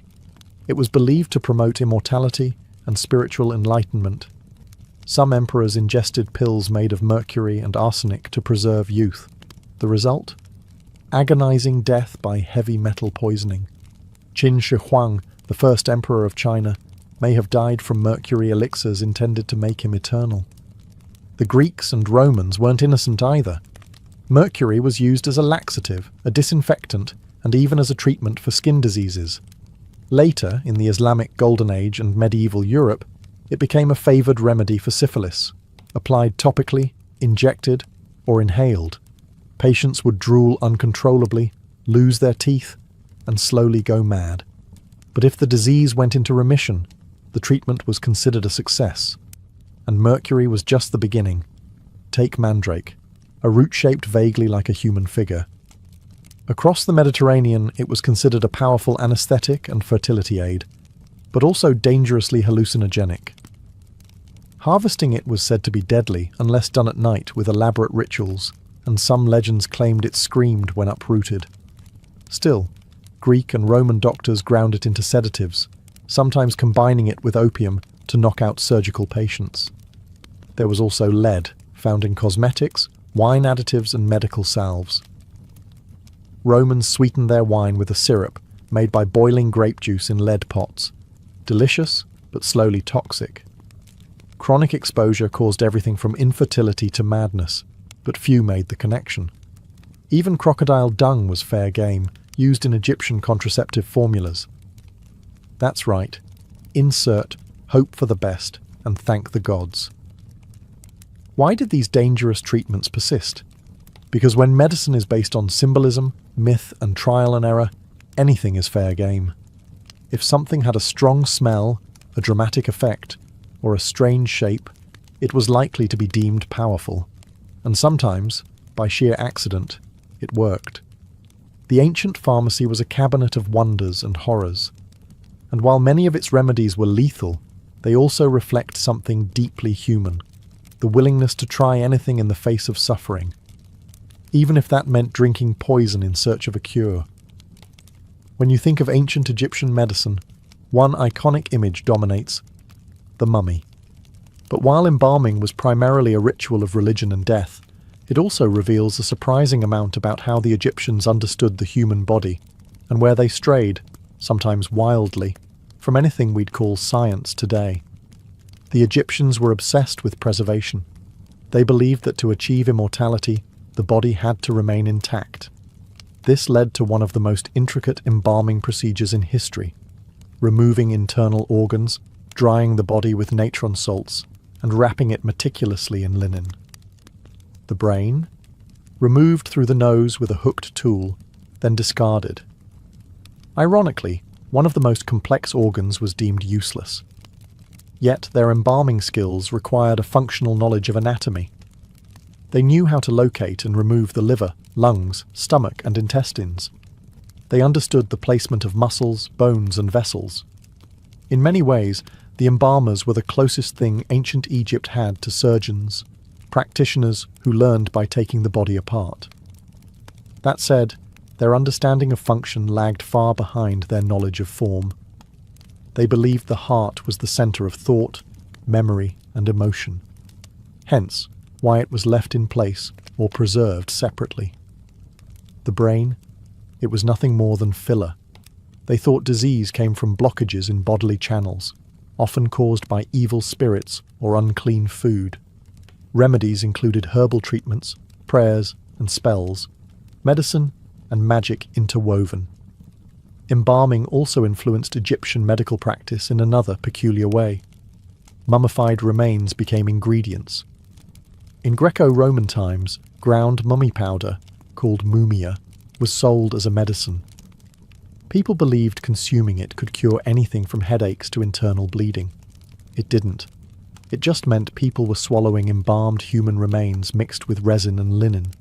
It was believed to promote immortality and spiritual enlightenment. Some emperors ingested pills made of mercury and arsenic to preserve youth. The result? Agonizing death by heavy metal poisoning. Qin Shi Huang, the first emperor of China, may have died from mercury elixirs intended to make him eternal. The Greeks and Romans weren't innocent either. Mercury was used as a laxative, a disinfectant, and even as a treatment for skin diseases. Later, in the Islamic Golden Age and medieval Europe, it became a favoured remedy for syphilis, applied topically, injected, or inhaled. Patients would drool uncontrollably, lose their teeth, and slowly go mad. But if the disease went into remission, the treatment was considered a success. And mercury was just the beginning. Take mandrake, a root shaped vaguely like a human figure. Across the Mediterranean, it was considered a powerful anesthetic and fertility aid, but also dangerously hallucinogenic. Harvesting it was said to be deadly unless done at night with elaborate rituals, and some legends claimed it screamed when uprooted. Still, Greek and Roman doctors ground it into sedatives, sometimes combining it with opium to knock out surgical patients. There was also lead, found in cosmetics, wine additives, and medical salves. Romans sweetened their wine with a syrup made by boiling grape juice in lead pots. Delicious, but slowly toxic. Chronic exposure caused everything from infertility to madness, but few made the connection. Even crocodile dung was fair game, used in Egyptian contraceptive formulas. That's right. Insert, hope for the best, and thank the gods. Why did these dangerous treatments persist? Because when medicine is based on symbolism, myth, and trial and error, anything is fair game. If something had a strong smell, a dramatic effect, or a strange shape, it was likely to be deemed powerful. And sometimes, by sheer accident, it worked. The ancient pharmacy was a cabinet of wonders and horrors. And while many of its remedies were lethal, they also reflect something deeply human, the willingness to try anything in the face of suffering, even if that meant drinking poison in search of a cure. When you think of ancient Egyptian medicine, one iconic image dominates: the mummy. But while embalming was primarily a ritual of religion and death, it also reveals a surprising amount about how the Egyptians understood the human body, and where they strayed, sometimes wildly, from anything we'd call science today. The Egyptians were obsessed with preservation. They believed that to achieve immortality, the body had to remain intact. This led to one of the most intricate embalming procedures in history, removing internal organs, drying the body with natron salts, and wrapping it meticulously in linen. The brain, removed through the nose with a hooked tool, then discarded. Ironically, one of the most complex organs was deemed useless, Yet their embalming skills required a functional knowledge of anatomy. They knew how to locate and remove the liver, lungs, stomach, and intestines. They understood the placement of muscles, bones, and vessels. In many ways, the embalmers were the closest thing ancient Egypt had to surgeons, practitioners who learned by taking the body apart. That said, their understanding of function lagged far behind their knowledge of form. They believed the heart was the center of thought, memory, and emotion. Hence, why it was left in place or preserved separately. The brain? It was nothing more than filler. They thought disease came from blockages in bodily channels, often caused by evil spirits or unclean food. Remedies included herbal treatments, prayers, and spells, medicine and magic interwoven. Embalming also influenced Egyptian medical practice in another peculiar way. Mummified remains became ingredients. In Greco-Roman times, ground mummy powder, called mumia, was sold as a medicine. People believed consuming it could cure anything from headaches to internal bleeding. It didn't. It just meant people were swallowing embalmed human remains mixed with resin and linen.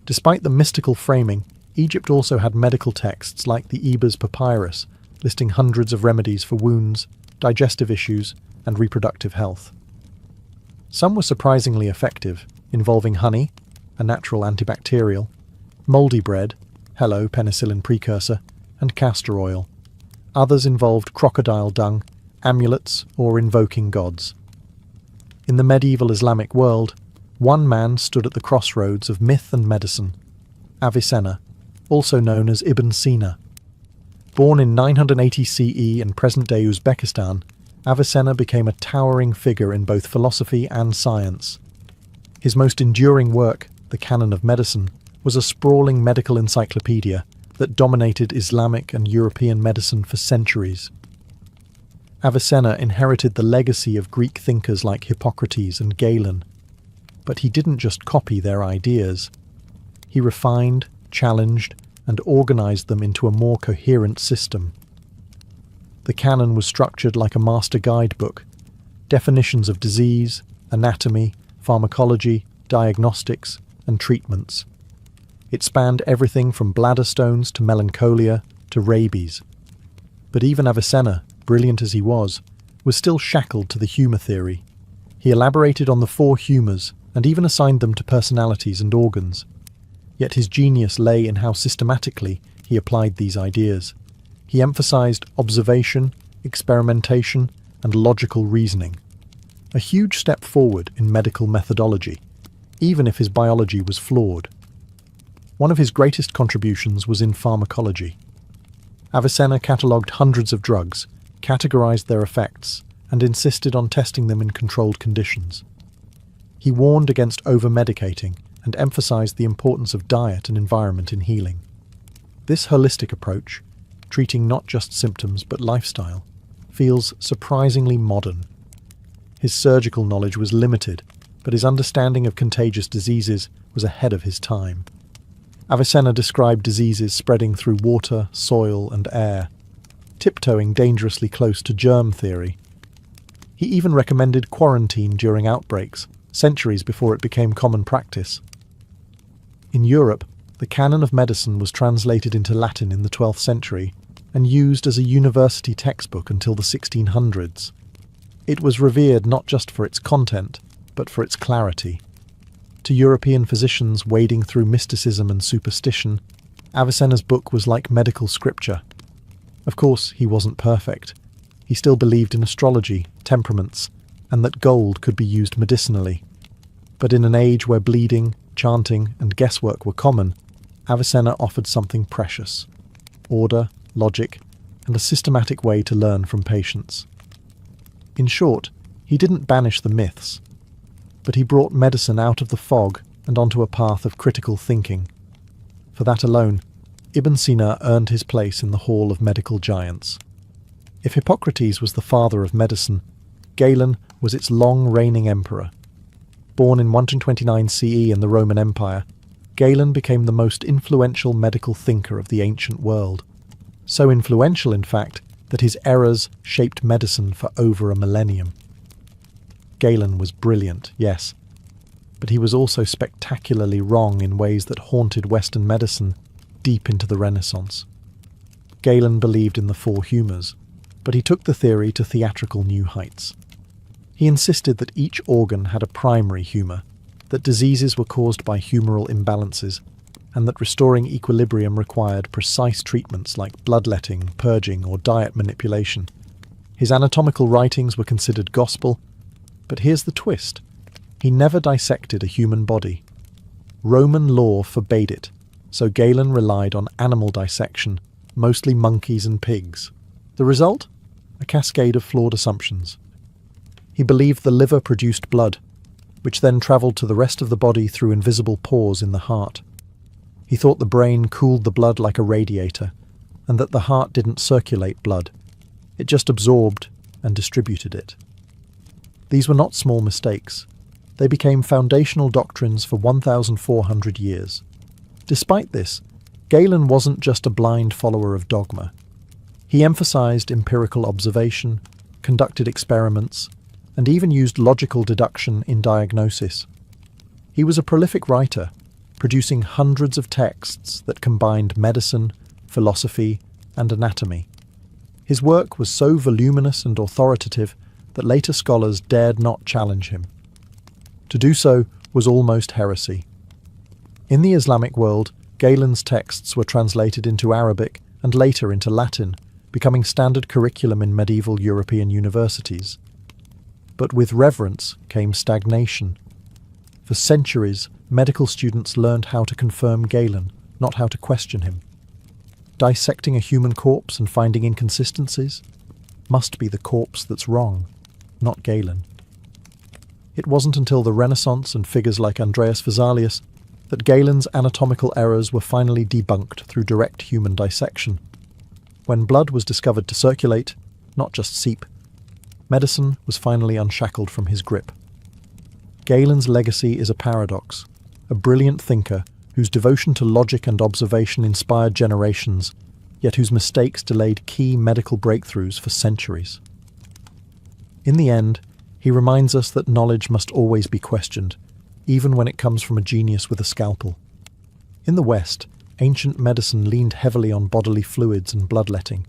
Despite the mystical framing, Egypt also had medical texts like the Ebers Papyrus, listing hundreds of remedies for wounds, digestive issues, and reproductive health. Some were surprisingly effective, involving honey, a natural antibacterial, mouldy bread, hello penicillin precursor, and castor oil. Others involved crocodile dung, amulets, or invoking gods. In the medieval Islamic world, one man stood at the crossroads of myth and medicine, Avicenna, also known as Ibn Sina. Born in 980 CE in present-day Uzbekistan, Avicenna became a towering figure in both philosophy and science. His most enduring work, the Canon of Medicine, was a sprawling medical encyclopedia that dominated Islamic and European medicine for centuries. Avicenna inherited the legacy of Greek thinkers like Hippocrates and Galen, but he didn't just copy their ideas. He refined, challenged, and organized them into a more coherent system. The canon was structured like a master guidebook: definitions of disease, anatomy, pharmacology, diagnostics, and treatments. It spanned everything from bladder stones to melancholia to rabies. But even Avicenna, brilliant as he was still shackled to the humour theory. He elaborated on the four humours and even assigned them to personalities and organs. Yet his genius lay in how systematically he applied these ideas. He emphasized observation, experimentation, and logical reasoning. A huge step forward in medical methodology, even if his biology was flawed. One of his greatest contributions was in pharmacology. Avicenna catalogued hundreds of drugs, categorized their effects, and insisted on testing them in controlled conditions. He warned against over-medicating and emphasized the importance of diet and environment in healing. This holistic approach, treating not just symptoms but lifestyle, feels surprisingly modern. His surgical knowledge was limited, but his understanding of contagious diseases was ahead of his time. Avicenna described diseases spreading through water, soil, and air, tiptoeing dangerously close to germ theory. He even recommended quarantine during outbreaks, centuries before it became common practice. In Europe, the Canon of Medicine was translated into Latin in the 12th century and used as a university textbook until the 1600s. It was revered not just for its content, but for its clarity. To European physicians wading through mysticism and superstition, Avicenna's book was like medical scripture. Of course, he wasn't perfect. He still believed in astrology, temperaments, and that gold could be used medicinally. But in an age where bleeding, chanting, and guesswork were common, Avicenna offered something precious: order, logic, and a systematic way to learn from patients. In short, he didn't banish the myths, but he brought medicine out of the fog and onto a path of critical thinking. For that alone, Ibn Sina earned his place in the Hall of Medical Giants. If Hippocrates was the father of medicine, Galen was its long-reigning emperor. Born in 129 CE in the Roman Empire, Galen became the most influential medical thinker of the ancient world. So influential, in fact, that his errors shaped medicine for over a millennium. Galen was brilliant, yes, but he was also spectacularly wrong in ways that haunted Western medicine deep into the Renaissance. Galen believed in the four humours, but he took the theory to theatrical new heights. He insisted that each organ had a primary humour, that diseases were caused by humoral imbalances, and that restoring equilibrium required precise treatments like bloodletting, purging, or diet manipulation. His anatomical writings were considered gospel, but here's the twist. He never dissected a human body. Roman law forbade it, so Galen relied on animal dissection, mostly monkeys and pigs. The result? A cascade of flawed assumptions. He believed the liver produced blood, which then travelled to the rest of the body through invisible pores in the heart. He thought the brain cooled the blood like a radiator, and that the heart didn't circulate blood. It just absorbed and distributed it. These were not small mistakes. They became foundational doctrines for 1,400 years. Despite this, Galen wasn't just a blind follower of dogma. He emphasized empirical observation, conducted experiments, and even used logical deduction in diagnosis. He was a prolific writer, producing hundreds of texts that combined medicine, philosophy, and anatomy. His work was so voluminous and authoritative that later scholars dared not challenge him. To do so was almost heresy. In the Islamic world, Galen's texts were translated into Arabic and later into Latin, becoming standard curriculum in medieval European universities. But with reverence came stagnation. For centuries, medical students learned how to confirm Galen, not how to question him. Dissecting a human corpse and finding inconsistencies? Must be the corpse that's wrong, not Galen. It wasn't until the Renaissance and figures like Andreas Vesalius that Galen's anatomical errors were finally debunked through direct human dissection. When blood was discovered to circulate, not just seep, medicine was finally unshackled from his grip. Galen's legacy is a paradox, a brilliant thinker whose devotion to logic and observation inspired generations, yet whose mistakes delayed key medical breakthroughs for centuries. In the end, he reminds us that knowledge must always be questioned, even when it comes from a genius with a scalpel. In the West, ancient medicine leaned heavily on bodily fluids and bloodletting.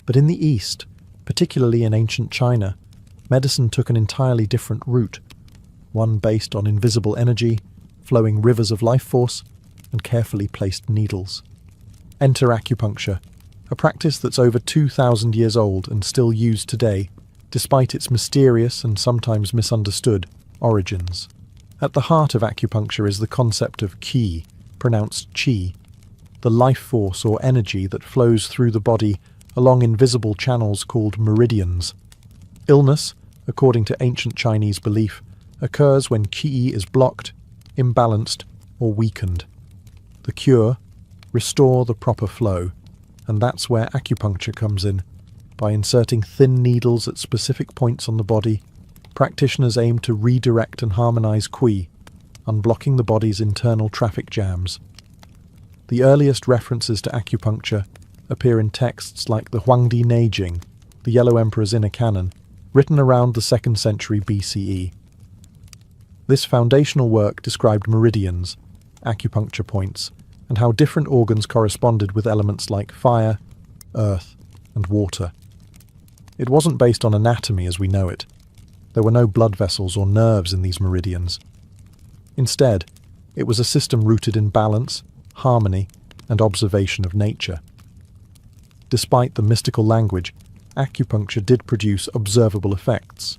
But in the East, particularly in ancient China, medicine took an entirely different route, one based on invisible energy, flowing rivers of life force, and carefully placed needles. Enter acupuncture, a practice that's over 2,000 years old and still used today, despite its mysterious and sometimes misunderstood origins. At the heart of acupuncture is the concept of qi, pronounced qi, the life force or energy that flows through the body along invisible channels called meridians. Illness, according to ancient Chinese belief, occurs when qi is blocked, imbalanced, or weakened. The cure? Restore the proper flow, and that's where acupuncture comes in. By inserting thin needles at specific points on the body, practitioners aim to redirect and harmonize qi, unblocking the body's internal traffic jams. The earliest references to acupuncture appear in texts like the Huangdi Neijing, the Yellow Emperor's Inner Canon, written around the 2nd century BCE. This foundational work described meridians, acupuncture points, and how different organs corresponded with elements like fire, earth, and water. It wasn't based on anatomy as we know it. There were no blood vessels or nerves in these meridians. Instead, it was a system rooted in balance, harmony, and observation of nature. Despite the mystical language, acupuncture did produce observable effects.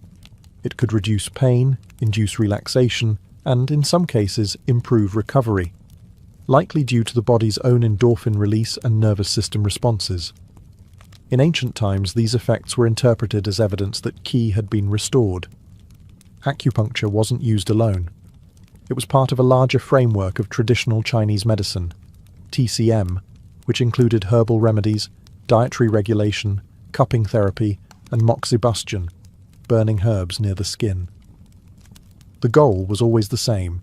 It could reduce pain, induce relaxation, and, in some cases, improve recovery, likely due to the body's own endorphin release and nervous system responses. In ancient times, these effects were interpreted as evidence that qi had been restored. Acupuncture wasn't used alone. It was part of a larger framework of traditional Chinese medicine, TCM, which included herbal remedies, dietary regulation, cupping therapy, and moxibustion, burning herbs near the skin. The goal was always the same: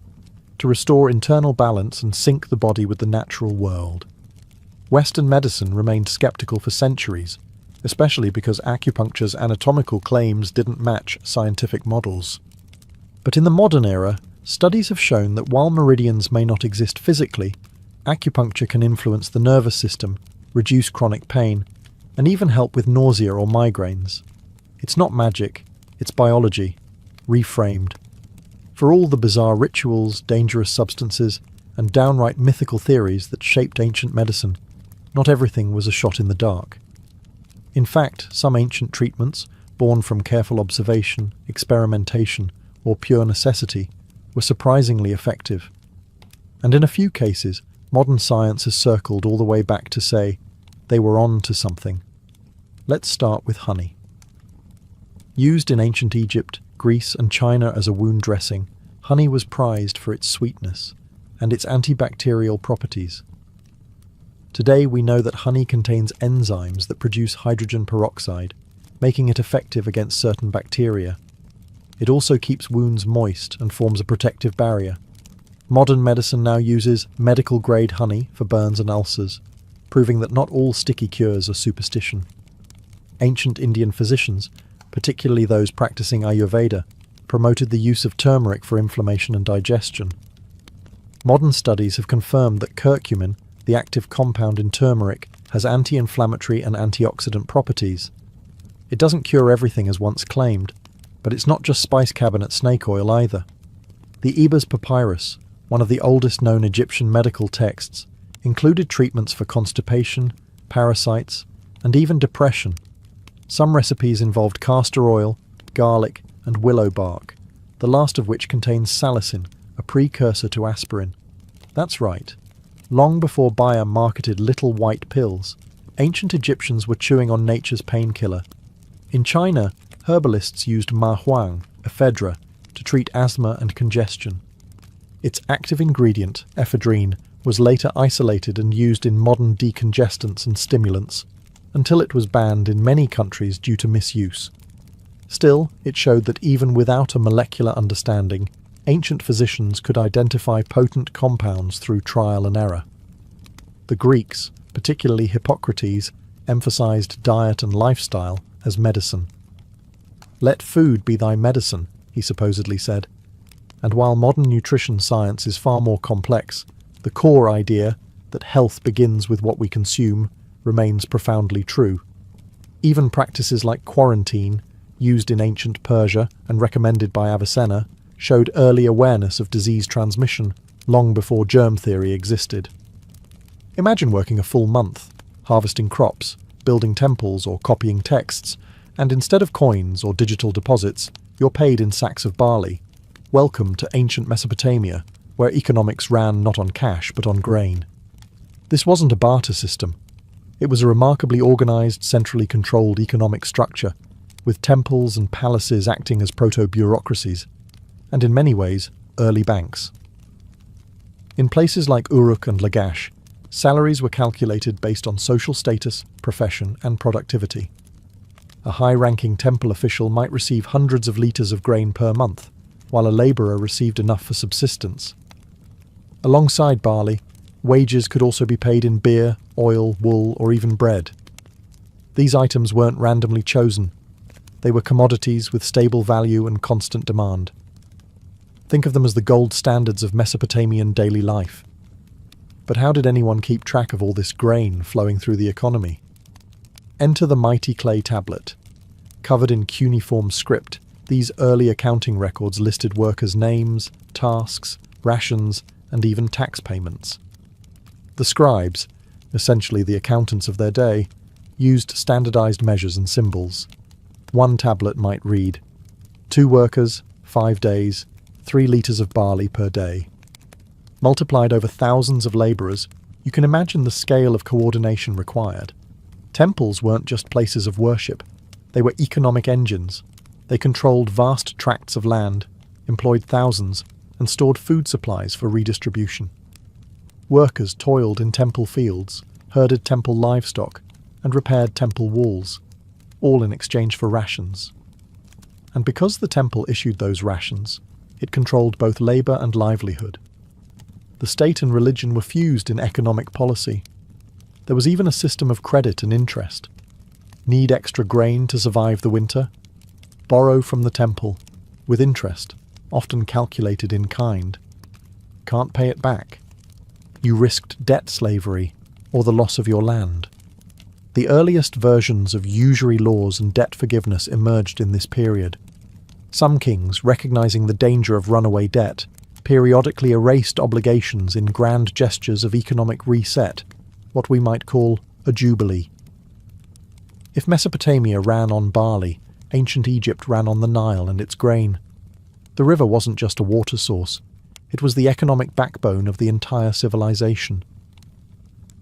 to restore internal balance and sync the body with the natural world. Western medicine remained skeptical for centuries, especially because acupuncture's anatomical claims didn't match scientific models. But in the modern era, studies have shown that while meridians may not exist physically, acupuncture can influence the nervous system, reduce chronic pain, and even help with nausea or migraines. It's not magic, it's biology, reframed. For all the bizarre rituals, dangerous substances, and downright mythical theories that shaped ancient medicine, not everything was a shot in the dark. In fact, some ancient treatments, born from careful observation, experimentation, or pure necessity, were surprisingly effective. And in a few cases, modern science has circled all the way back to say, they were on to something. Let's start with honey. Used in ancient Egypt, Greece, and China as a wound dressing, honey was prized for its sweetness and its antibacterial properties. Today we know that honey contains enzymes that produce hydrogen peroxide, making it effective against certain bacteria. It also keeps wounds moist and forms a protective barrier. Modern medicine now uses medical-grade honey for burns and ulcers, proving that not all sticky cures are superstition. Ancient Indian physicians, particularly those practicing Ayurveda, promoted the use of turmeric for inflammation and digestion. Modern studies have confirmed that curcumin, the active compound in turmeric, has anti-inflammatory and antioxidant properties. It doesn't cure everything as once claimed, but it's not just spice cabinet snake oil either. The Ebers Papyrus, one of the oldest known Egyptian medical texts, included treatments for constipation, parasites, and even depression. Some recipes involved castor oil, garlic, and willow bark, the last of which contains salicin, a precursor to aspirin. That's right. Long before Bayer marketed little white pills, ancient Egyptians were chewing on nature's painkiller. In China, herbalists used ma huang, ephedra, to treat asthma and congestion. Its active ingredient, ephedrine, was later isolated and used in modern decongestants and stimulants, until it was banned in many countries due to misuse. Still, it showed that even without a molecular understanding, ancient physicians could identify potent compounds through trial and error. The Greeks, particularly Hippocrates, emphasized diet and lifestyle as medicine. "Let food be thy medicine," he supposedly said. And while modern nutrition science is far more complex, the core idea that health begins with what we consume remains profoundly true. Even practices like quarantine, used in ancient Persia and recommended by Avicenna, showed early awareness of disease transmission long before germ theory existed. Imagine working a full month, harvesting crops, building temples or copying texts, and instead of coins or digital deposits, you're paid in sacks of barley. Welcome to ancient Mesopotamia, where economics ran not on cash but on grain. This wasn't a barter system. It was a remarkably organized, centrally controlled economic structure, with temples and palaces acting as proto-bureaucracies, and in many ways, early banks. In places like Uruk and Lagash, salaries were calculated based on social status, profession, and productivity. A high-ranking temple official might receive hundreds of litres of grain per month, while a labourer received enough for subsistence. Alongside barley, wages could also be paid in beer, oil, wool, or even bread. These items weren't randomly chosen. They were commodities with stable value and constant demand. Think of them as the gold standards of Mesopotamian daily life. But how did anyone keep track of all this grain flowing through the economy? Enter the mighty clay tablet. Covered in cuneiform script, these early accounting records listed workers' names, tasks, rations, and even tax payments. The scribes, essentially the accountants of their day, used standardized measures and symbols. One tablet might read, 2 workers, 5 days, 3 litres of barley per day. Multiplied over thousands of labourers, you can imagine the scale of coordination required. Temples weren't just places of worship. They were economic engines. They controlled vast tracts of land, employed thousands, and stored food supplies for redistribution. Workers toiled in temple fields, herded temple livestock, and repaired temple walls, all in exchange for rations. And because the temple issued those rations, it controlled both labour and livelihood. The state and religion were fused in economic policy. There was even a system of credit and interest. Need extra grain to survive the winter? Borrow from the temple, with interest, often calculated in kind. Can't pay it back? You risked debt slavery or the loss of your land. The earliest versions of usury laws and debt forgiveness emerged in this period. Some kings, recognizing the danger of runaway debt, periodically erased obligations in grand gestures of economic reset, what we might call a jubilee. If Mesopotamia ran on barley, ancient Egypt ran on the Nile and its grain. The river wasn't just a water source, it was the economic backbone of the entire civilization.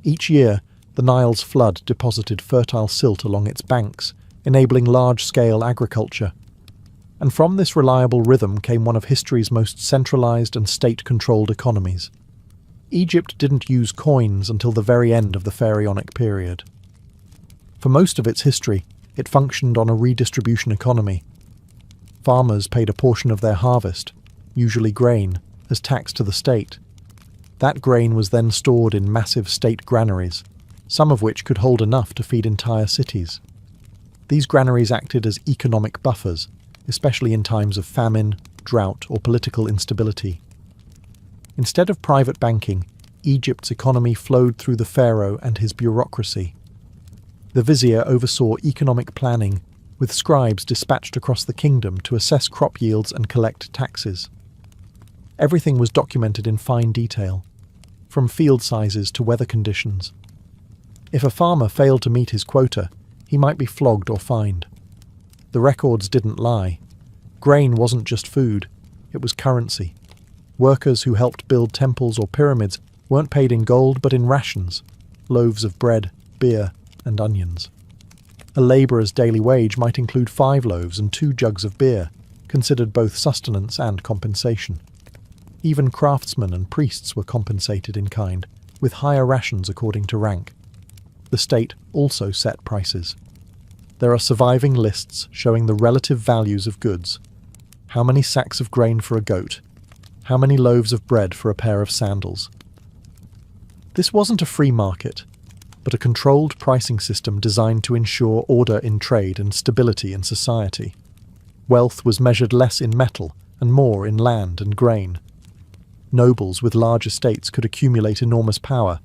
Each year, the Nile's flood deposited fertile silt along its banks, enabling large-scale agriculture. And from this reliable rhythm came one of history's most centralized and state-controlled economies. Egypt didn't use coins until the very end of the Pharaonic period. For most of its history, it functioned on a redistribution economy. Farmers paid a portion of their harvest, usually grain, as tax to the state. That grain was then stored in massive state granaries, some of which could hold enough to feed entire cities. These granaries acted as economic buffers, especially in times of famine, drought, or political instability. Instead of private banking, Egypt's economy flowed through the pharaoh and his bureaucracy. The vizier oversaw economic planning, with scribes dispatched across the kingdom to assess crop yields and collect taxes. Everything was documented in fine detail, from field sizes to weather conditions. If a farmer failed to meet his quota, he might be flogged or fined. The records didn't lie. Grain wasn't just food, it was currency. Workers who helped build temples or pyramids weren't paid in gold but in rations, loaves of bread, beer, and onions. A labourer's daily wage might include 5 loaves and 2 jugs of beer, considered both sustenance and compensation. Even craftsmen and priests were compensated in kind, with higher rations according to rank. The state also set prices. There are surviving lists showing the relative values of goods. How many sacks of grain for a goat? How many loaves of bread for a pair of sandals? This wasn't a free market, but a controlled pricing system designed to ensure order in trade and stability in society. Wealth was measured less in metal and more in land and grain. Nobles with large estates could accumulate enormous power,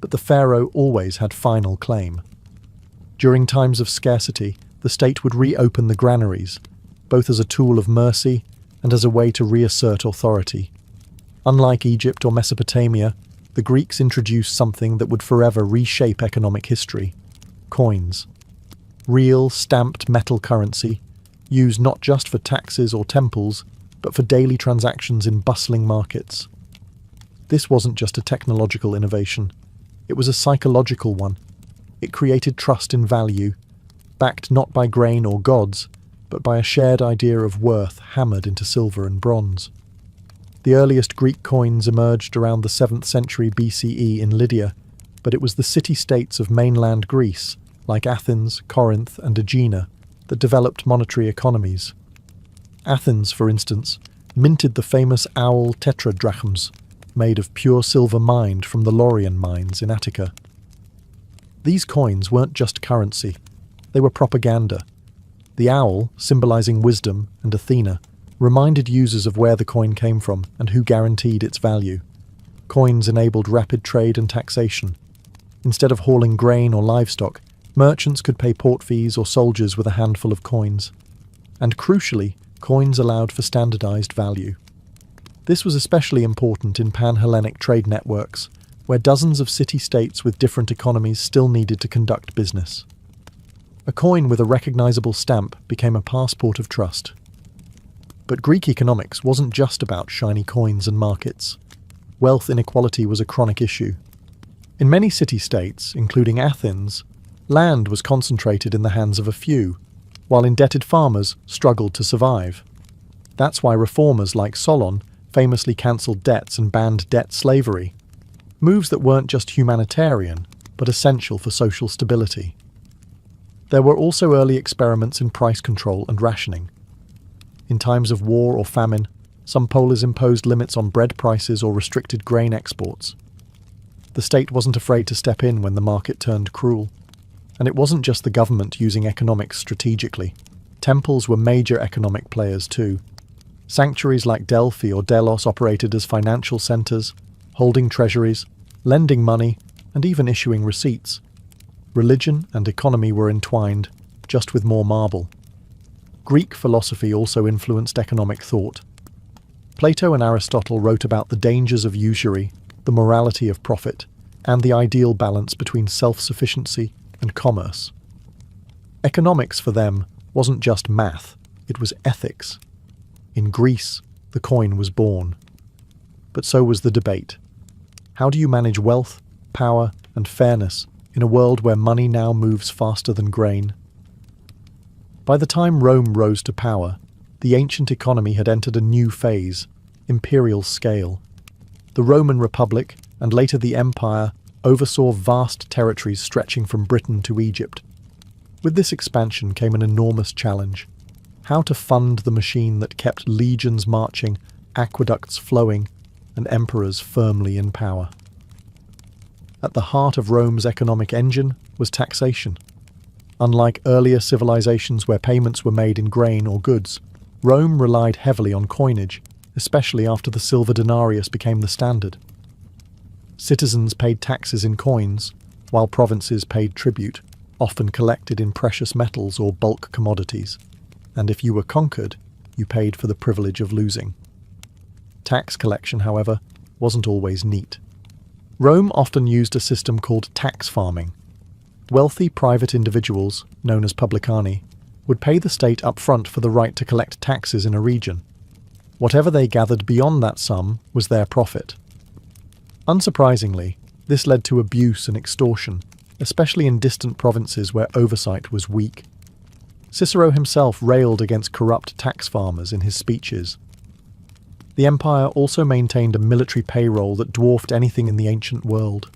but the pharaoh always had final claim. During times of scarcity, the state would reopen the granaries, both as a tool of mercy and as a way to reassert authority. Unlike Egypt or Mesopotamia, the Greeks introduced something that would forever reshape economic history: coins. Real, stamped metal currency, used not just for taxes or temples, but for daily transactions in bustling markets. This wasn't just a technological innovation, it was a psychological one. It created trust in value, backed not by grain or gods, but by a shared idea of worth hammered into silver and bronze. The earliest Greek coins emerged around the 7th century BCE in Lydia, but it was the city-states of mainland Greece, like Athens, Corinth, and Aegina, that developed monetary economies. Athens, for instance, minted the famous owl tetradrachms, made of pure silver mined from the Laurian mines in Attica. These coins weren't just currency, they were propaganda. The owl, symbolizing wisdom and Athena, reminded users of where the coin came from and who guaranteed its value. Coins enabled rapid trade and taxation. Instead of hauling grain or livestock, merchants could pay port fees or soldiers with a handful of coins. And crucially, coins allowed for standardized value. This was especially important in pan-Hellenic trade networks, where dozens of city-states with different economies still needed to conduct business. A coin with a recognizable stamp became a passport of trust. But Greek economics wasn't just about shiny coins and markets. Wealth inequality was a chronic issue. In many city-states, including Athens, land was concentrated in the hands of a few, while indebted farmers struggled to survive. That's why reformers like Solon famously cancelled debts and banned debt slavery, moves that weren't just humanitarian, but essential for social stability. There were also early experiments in price control and rationing. In times of war or famine, some polis imposed limits on bread prices or restricted grain exports. The state wasn't afraid to step in when the market turned cruel. And it wasn't just the government using economics strategically. Temples were major economic players too. Sanctuaries like Delphi or Delos operated as financial centers, holding treasuries, lending money, and even issuing receipts. Religion and economy were entwined, just with more marble. Greek philosophy also influenced economic thought. Plato and Aristotle wrote about the dangers of usury, the morality of profit, and the ideal balance between self-sufficiency and commerce. Economics for them wasn't just math, it was ethics. In Greece, the coin was born. But so was the debate. How do you manage wealth, power, and fairness in a world where money now moves faster than grain? By the time Rome rose to power, the ancient economy had entered a new phase, imperial scale. The Roman Republic, and later the Empire, oversaw vast territories stretching from Britain to Egypt. With this expansion came an enormous challenge: how to fund the machine that kept legions marching, aqueducts flowing, and emperors firmly in power. At the heart of Rome's economic engine was taxation. Unlike earlier civilizations where payments were made in grain or goods, Rome relied heavily on coinage, especially after the silver denarius became the standard. Citizens paid taxes in coins, while provinces paid tribute, often collected in precious metals or bulk commodities. And if you were conquered, you paid for the privilege of losing. Tax collection, however, wasn't always neat. Rome often used a system called tax farming. Wealthy private individuals, known as publicani, would pay the state up front for the right to collect taxes in a region. Whatever they gathered beyond that sum was their profit. Unsurprisingly, this led to abuse and extortion, especially in distant provinces where oversight was weak. Cicero himself railed against corrupt tax farmers in his speeches. The empire also maintained a military payroll that dwarfed anything in the ancient world.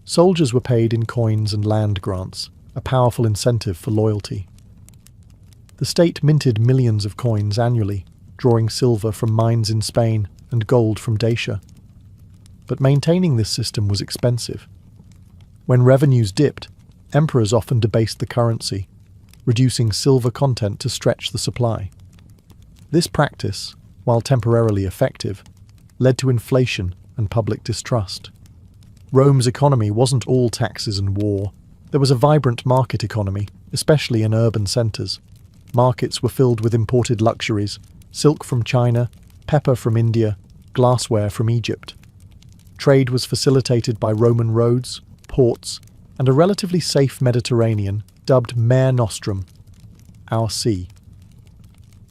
Soldiers were paid in coins and land grants, a powerful incentive for loyalty. The state minted millions of coins annually, drawing silver from mines in Spain and gold from Dacia. But maintaining this system was expensive. When revenues dipped, emperors often debased the currency, reducing silver content to stretch the supply. This practice, while temporarily effective, led to inflation and public distrust. Rome's economy wasn't all taxes and war. There was a vibrant market economy, especially in urban centres. Markets were filled with imported luxuries: silk from China, pepper from India, glassware from Egypt. Trade was facilitated by Roman roads, ports, and a relatively safe Mediterranean dubbed Mare Nostrum, our sea.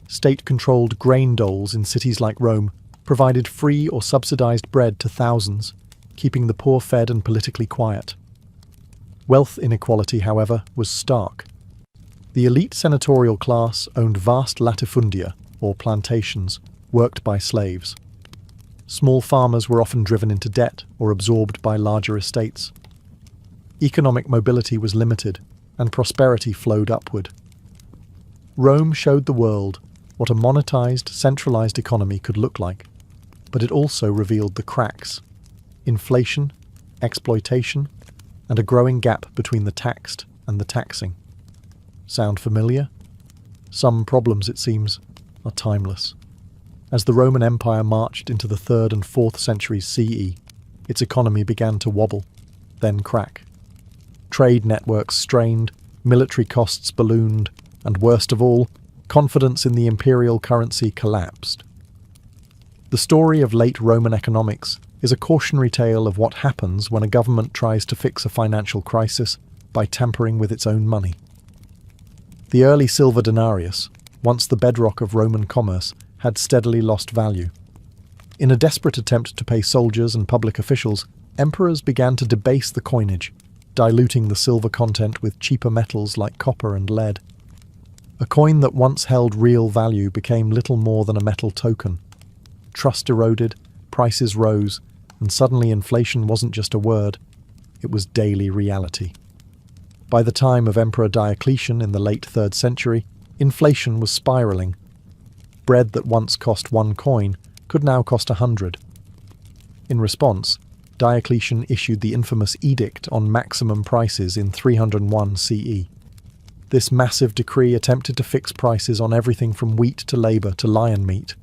State-controlled grain doles in cities like Rome provided free or subsidized bread to thousands, keeping the poor fed and politically quiet. Wealth inequality, however, was stark. The elite senatorial class owned vast latifundia, or plantations, worked by slaves. Small farmers were often driven into debt or absorbed by larger estates. Economic mobility was limited, and prosperity flowed upward. Rome showed the world what a monetized, centralized economy could look like, but it also revealed the cracks: inflation, exploitation, and a growing gap between the taxed and the taxing. Sound familiar? Some problems, it seems, are timeless. As the Roman Empire marched into the 3rd and 4th centuries CE, its economy began to wobble, then crack. Trade networks strained, military costs ballooned, and worst of all, confidence in the imperial currency collapsed. The story of late Roman economics is a cautionary tale of what happens when a government tries to fix a financial crisis by tampering with its own money. The early silver denarius, once the bedrock of Roman commerce, had steadily lost value. In a desperate attempt to pay soldiers and public officials, emperors began to debase the coinage, diluting the silver content with cheaper metals like copper and lead. A coin that once held real value became little more than a metal token. Trust eroded, prices rose, and suddenly inflation wasn't just a word, it was daily reality. By the time of Emperor Diocletian in the late 3rd century, inflation was spiralling. Bread that once cost 1 coin could now cost 100. In response, Diocletian issued the infamous edict on maximum prices in 301 CE. This massive decree attempted to fix prices on everything from wheat to labour to lion meat.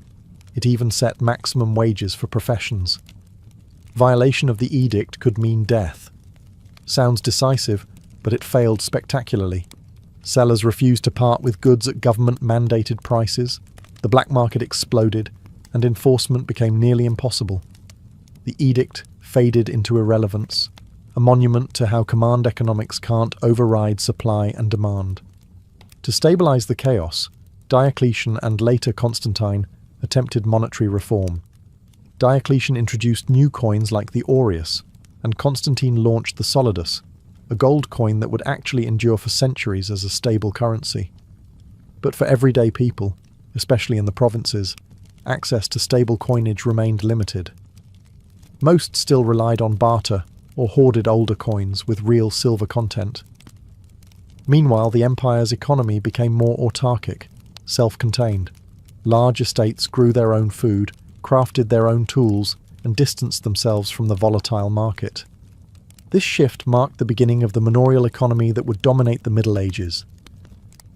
It even set maximum wages for professions. Violation of the edict could mean death. Sounds decisive, but it failed spectacularly. Sellers refused to part with goods at government-mandated prices, the black market exploded, and enforcement became nearly impossible. The edict faded into irrelevance, a monument to how command economics can't override supply and demand. To stabilize the chaos, Diocletian and later Constantine attempted monetary reform. Diocletian introduced new coins like the aureus, and Constantine launched the solidus, a gold coin that would actually endure for centuries as a stable currency. But for everyday people, especially in the provinces, access to stable coinage remained limited. Most still relied on barter or hoarded older coins with real silver content. Meanwhile, the empire's economy became more autarkic, self-contained. Large estates grew their own food, crafted their own tools, and distanced themselves from the volatile market. This shift marked the beginning of the manorial economy that would dominate the Middle Ages.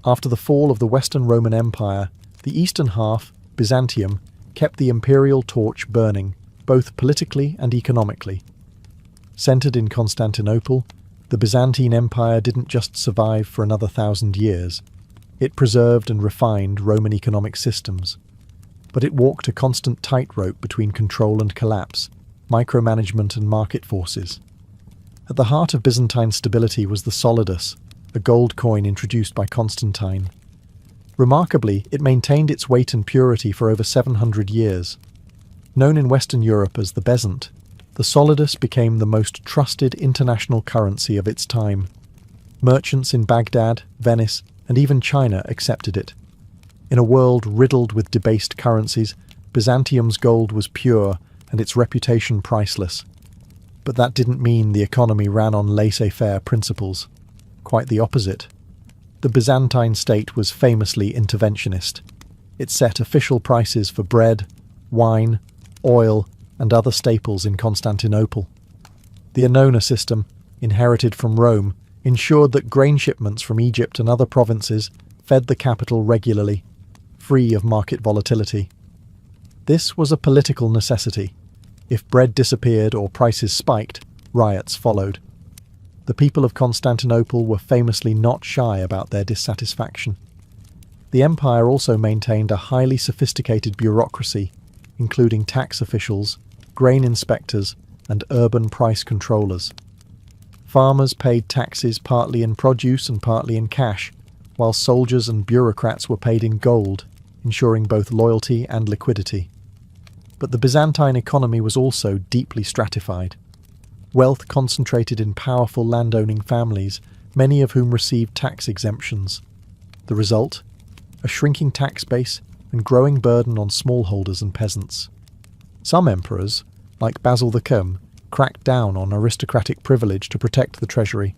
After the fall of the Western Roman Empire, the eastern half, Byzantium, kept the imperial torch burning, both politically and economically. Centered in Constantinople, the Byzantine Empire didn't just survive for another 1,000 years. It preserved and refined Roman economic systems. But it walked a constant tightrope between control and collapse, micromanagement and market forces. At the heart of Byzantine stability was the solidus, a gold coin introduced by Constantine. Remarkably, it maintained its weight and purity for over 700 years. Known in Western Europe as the bezant, the solidus became the most trusted international currency of its time. Merchants in Baghdad, Venice, and even China accepted it. In a world riddled with debased currencies, Byzantium's gold was pure and its reputation priceless. But that didn't mean the economy ran on laissez-faire principles. Quite the opposite. The Byzantine state was famously interventionist. It set official prices for bread, wine, oil, and other staples in Constantinople. The annona system, inherited from Rome, ensured that grain shipments from Egypt and other provinces fed the capital regularly, free of market volatility. This was a political necessity. If bread disappeared or prices spiked, riots followed. The people of Constantinople were famously not shy about their dissatisfaction. The empire also maintained a highly sophisticated bureaucracy, including tax officials, grain inspectors, and urban price controllers. Farmers paid taxes partly in produce and partly in cash, while soldiers and bureaucrats were paid in gold, ensuring both loyalty and liquidity. But the Byzantine economy was also deeply stratified. Wealth concentrated in powerful landowning families, many of whom received tax exemptions. The result? A shrinking tax base and growing burden on smallholders and peasants. Some emperors, like Basil the Come, cracked down on aristocratic privilege to protect the treasury.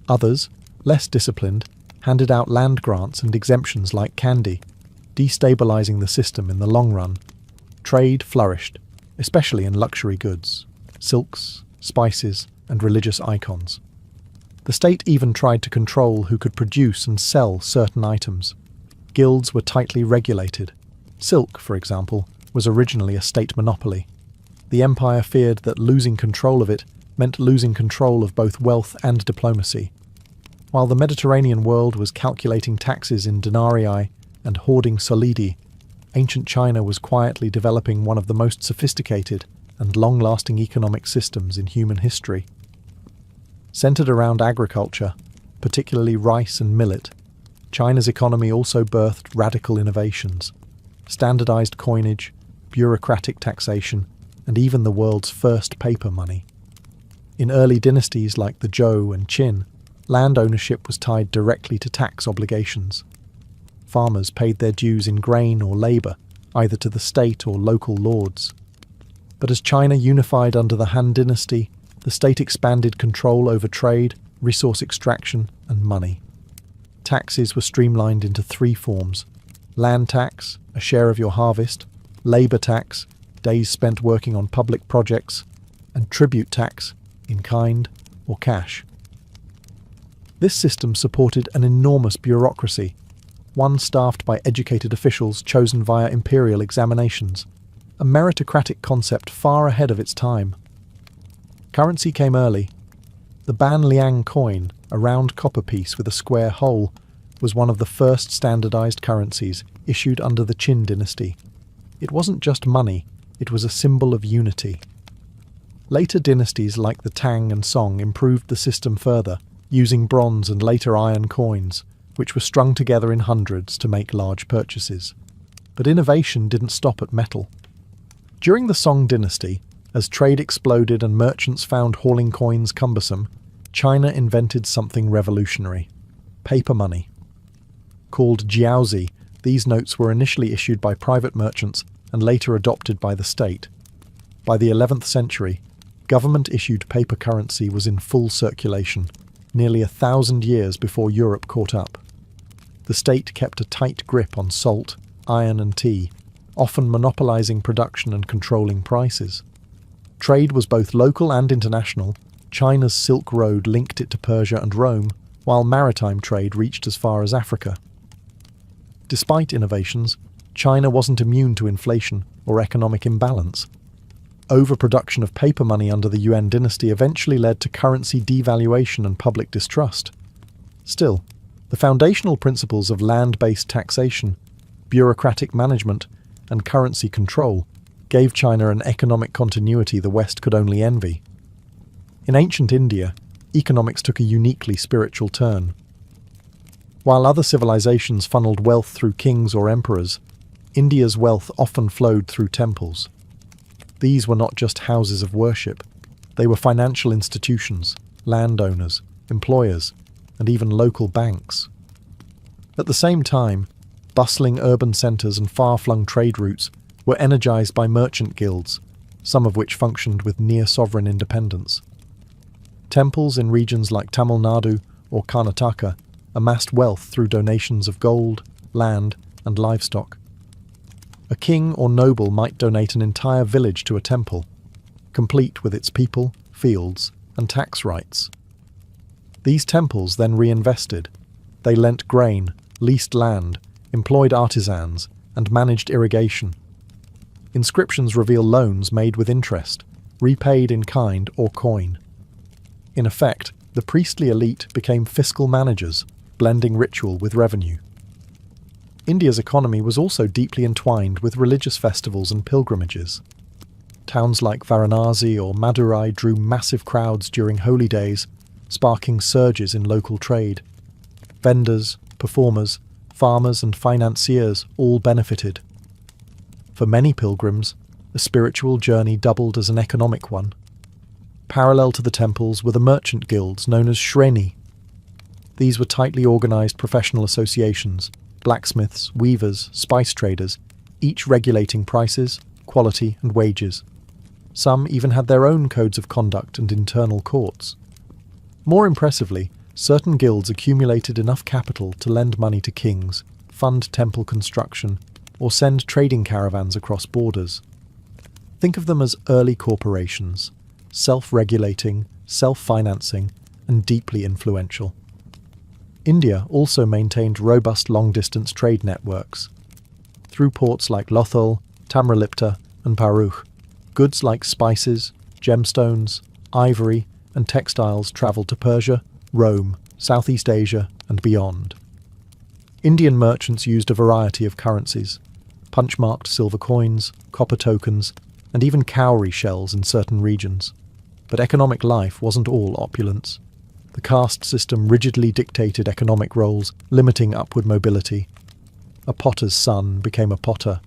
Others, less disciplined, handed out land grants and exemptions like candy, destabilizing the system in the long run. Trade flourished, especially in luxury goods, silks, spices, and religious icons. The state even tried to control who could produce and sell certain items. Guilds were tightly regulated. Silk, for example, was originally a state monopoly. The empire feared that losing control of it meant losing control of both wealth and diplomacy. While the Mediterranean world was calculating taxes in denarii and hoarding solidi, ancient China was quietly developing one of the most sophisticated and long-lasting economic systems in human history. Centered around agriculture, particularly rice and millet, China's economy also birthed radical innovations: standardized coinage, bureaucratic taxation, and even the world's first paper money. In early dynasties like the Zhou and Qin, land ownership was tied directly to tax obligations. Farmers paid their dues in grain or labour, either to the state or local lords. But as China unified under the Han Dynasty, the state expanded control over trade, resource extraction, and money. Taxes were streamlined into three forms: land tax, a share of your harvest; labour tax, days spent working on public projects; and tribute tax in kind or cash. This system supported an enormous bureaucracy, one staffed by educated officials chosen via imperial examinations, a meritocratic concept far ahead of its time. Currency came early. The Ban Liang coin, a round copper piece with a square hole, was one of the first standardized currencies issued under the Qin dynasty. It wasn't just money, it was a symbol of unity. Later dynasties like the Tang and Song improved the system further, using bronze and later iron coins, which were strung together in hundreds to make large purchases. But innovation didn't stop at metal. During the Song dynasty, as trade exploded and merchants found hauling coins cumbersome, China invented something revolutionary: paper money. Called jiaozi, these notes were initially issued by private merchants and later adopted by the state. By the 11th century, government-issued paper currency was in full circulation, nearly 1,000 years before Europe caught up. The state kept a tight grip on salt, iron and tea, often monopolizing production and controlling prices. Trade was both local and international. China's Silk Road linked it to Persia and Rome, while maritime trade reached as far as Africa. Despite innovations, China wasn't immune to inflation or economic imbalance. Overproduction of paper money under the Yuan dynasty eventually led to currency devaluation and public distrust. Still, the foundational principles of land-based taxation, bureaucratic management, and currency control gave China an economic continuity the West could only envy. In ancient India, economics took a uniquely spiritual turn. While other civilizations funneled wealth through kings or emperors, India's wealth often flowed through temples. These were not just houses of worship. They were financial institutions, landowners, employers, and even local banks. At the same time, bustling urban centres and far-flung trade routes were energized by merchant guilds, some of which functioned with near-sovereign independence. Temples in regions like Tamil Nadu or Karnataka amassed wealth through donations of gold, land, and livestock. A king or noble might donate an entire village to a temple, complete with its people, fields, and tax rights. These temples then reinvested. They lent grain, leased land, employed artisans, and managed irrigation. Inscriptions reveal loans made with interest, repaid in kind or coin. In effect, the priestly elite became fiscal managers, blending ritual with revenue. India's economy was also deeply entwined with religious festivals and pilgrimages. Towns like Varanasi or Madurai drew massive crowds during holy days, sparking surges in local trade. Vendors, performers, farmers and financiers all benefited. For many pilgrims, a spiritual journey doubled as an economic one. Parallel to the temples were the merchant guilds known as shreni. These were tightly organized professional associations, blacksmiths, weavers, spice traders, each regulating prices, quality and wages. Some even had their own codes of conduct and internal courts. More impressively, certain guilds accumulated enough capital to lend money to kings, fund temple construction, or send trading caravans across borders. Think of them as early corporations, self-regulating, self-financing, and deeply influential. India also maintained robust long-distance trade networks. Through ports like Lothal, Tamralipta, and Bharuch, goods like spices, gemstones, ivory, and textiles travelled to Persia, Rome, Southeast Asia, and beyond. Indian merchants used a variety of currencies: punch-marked silver coins, copper tokens, and even cowrie shells in certain regions. But economic life wasn't all opulence. The caste system rigidly dictated economic roles, limiting upward mobility. A potter's son became a potter,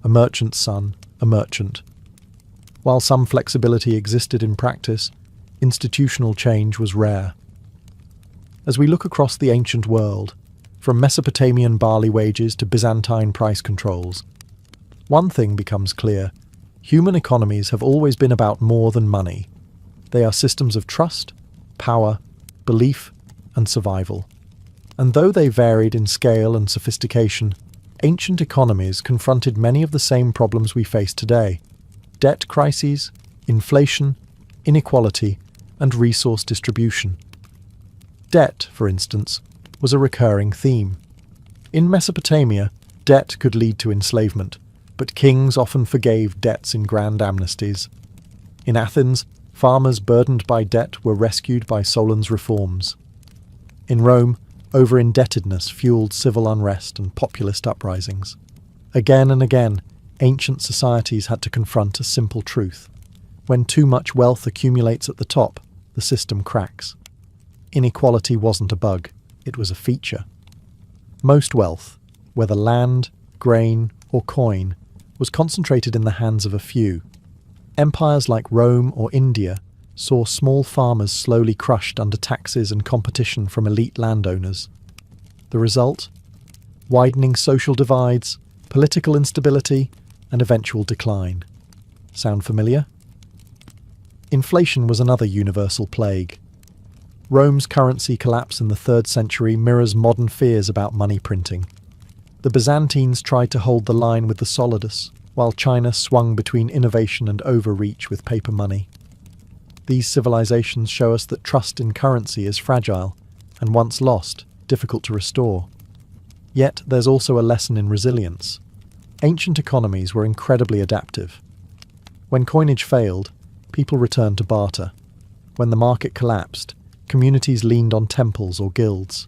a merchant's son a merchant. While some flexibility existed in practice, institutional change was rare. As we look across the ancient world, from Mesopotamian barley wages to Byzantine price controls, one thing becomes clear: human economies have always been about more than money. They are systems of trust, power, belief, and survival. And though they varied in scale and sophistication, ancient economies confronted many of the same problems we face today: debt crises, inflation, inequality, and resource distribution. Debt, for instance, was a recurring theme. In Mesopotamia, debt could lead to enslavement, but kings often forgave debts in grand amnesties. In Athens, farmers burdened by debt were rescued by Solon's reforms. In Rome, over-indebtedness fueled civil unrest and populist uprisings. Again and again, ancient societies had to confront a simple truth. When too much wealth accumulates at the top, the system cracks. Inequality wasn't a bug, it was a feature. Most wealth, whether land, grain, or coin, was concentrated in the hands of a few. Empires like Rome or India saw small farmers slowly crushed under taxes and competition from elite landowners. The result? Widening social divides, political instability, and eventual decline. Sound familiar? Inflation was another universal plague. Rome's currency collapse in the 3rd century mirrors modern fears about money printing. The Byzantines tried to hold the line with the solidus, while China swung between innovation and overreach with paper money. These civilizations show us that trust in currency is fragile, and once lost, difficult to restore. Yet there's also a lesson in resilience. Ancient economies were incredibly adaptive. When coinage failed, people returned to barter. When the market collapsed, communities leaned on temples or guilds.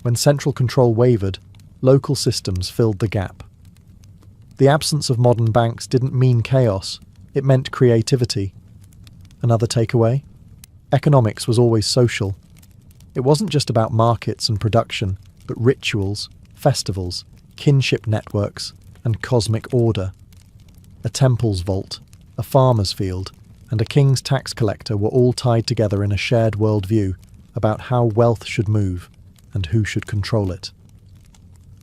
When central control wavered, local systems filled the gap. The absence of modern banks didn't mean chaos, it meant creativity. Another takeaway? Economics was always social. It wasn't just about markets and production, but rituals, festivals, kinship networks, and cosmic order. A temple's vault, a farmer's field, and a king's tax collector were all tied together in a shared worldview about how wealth should move and who should control it.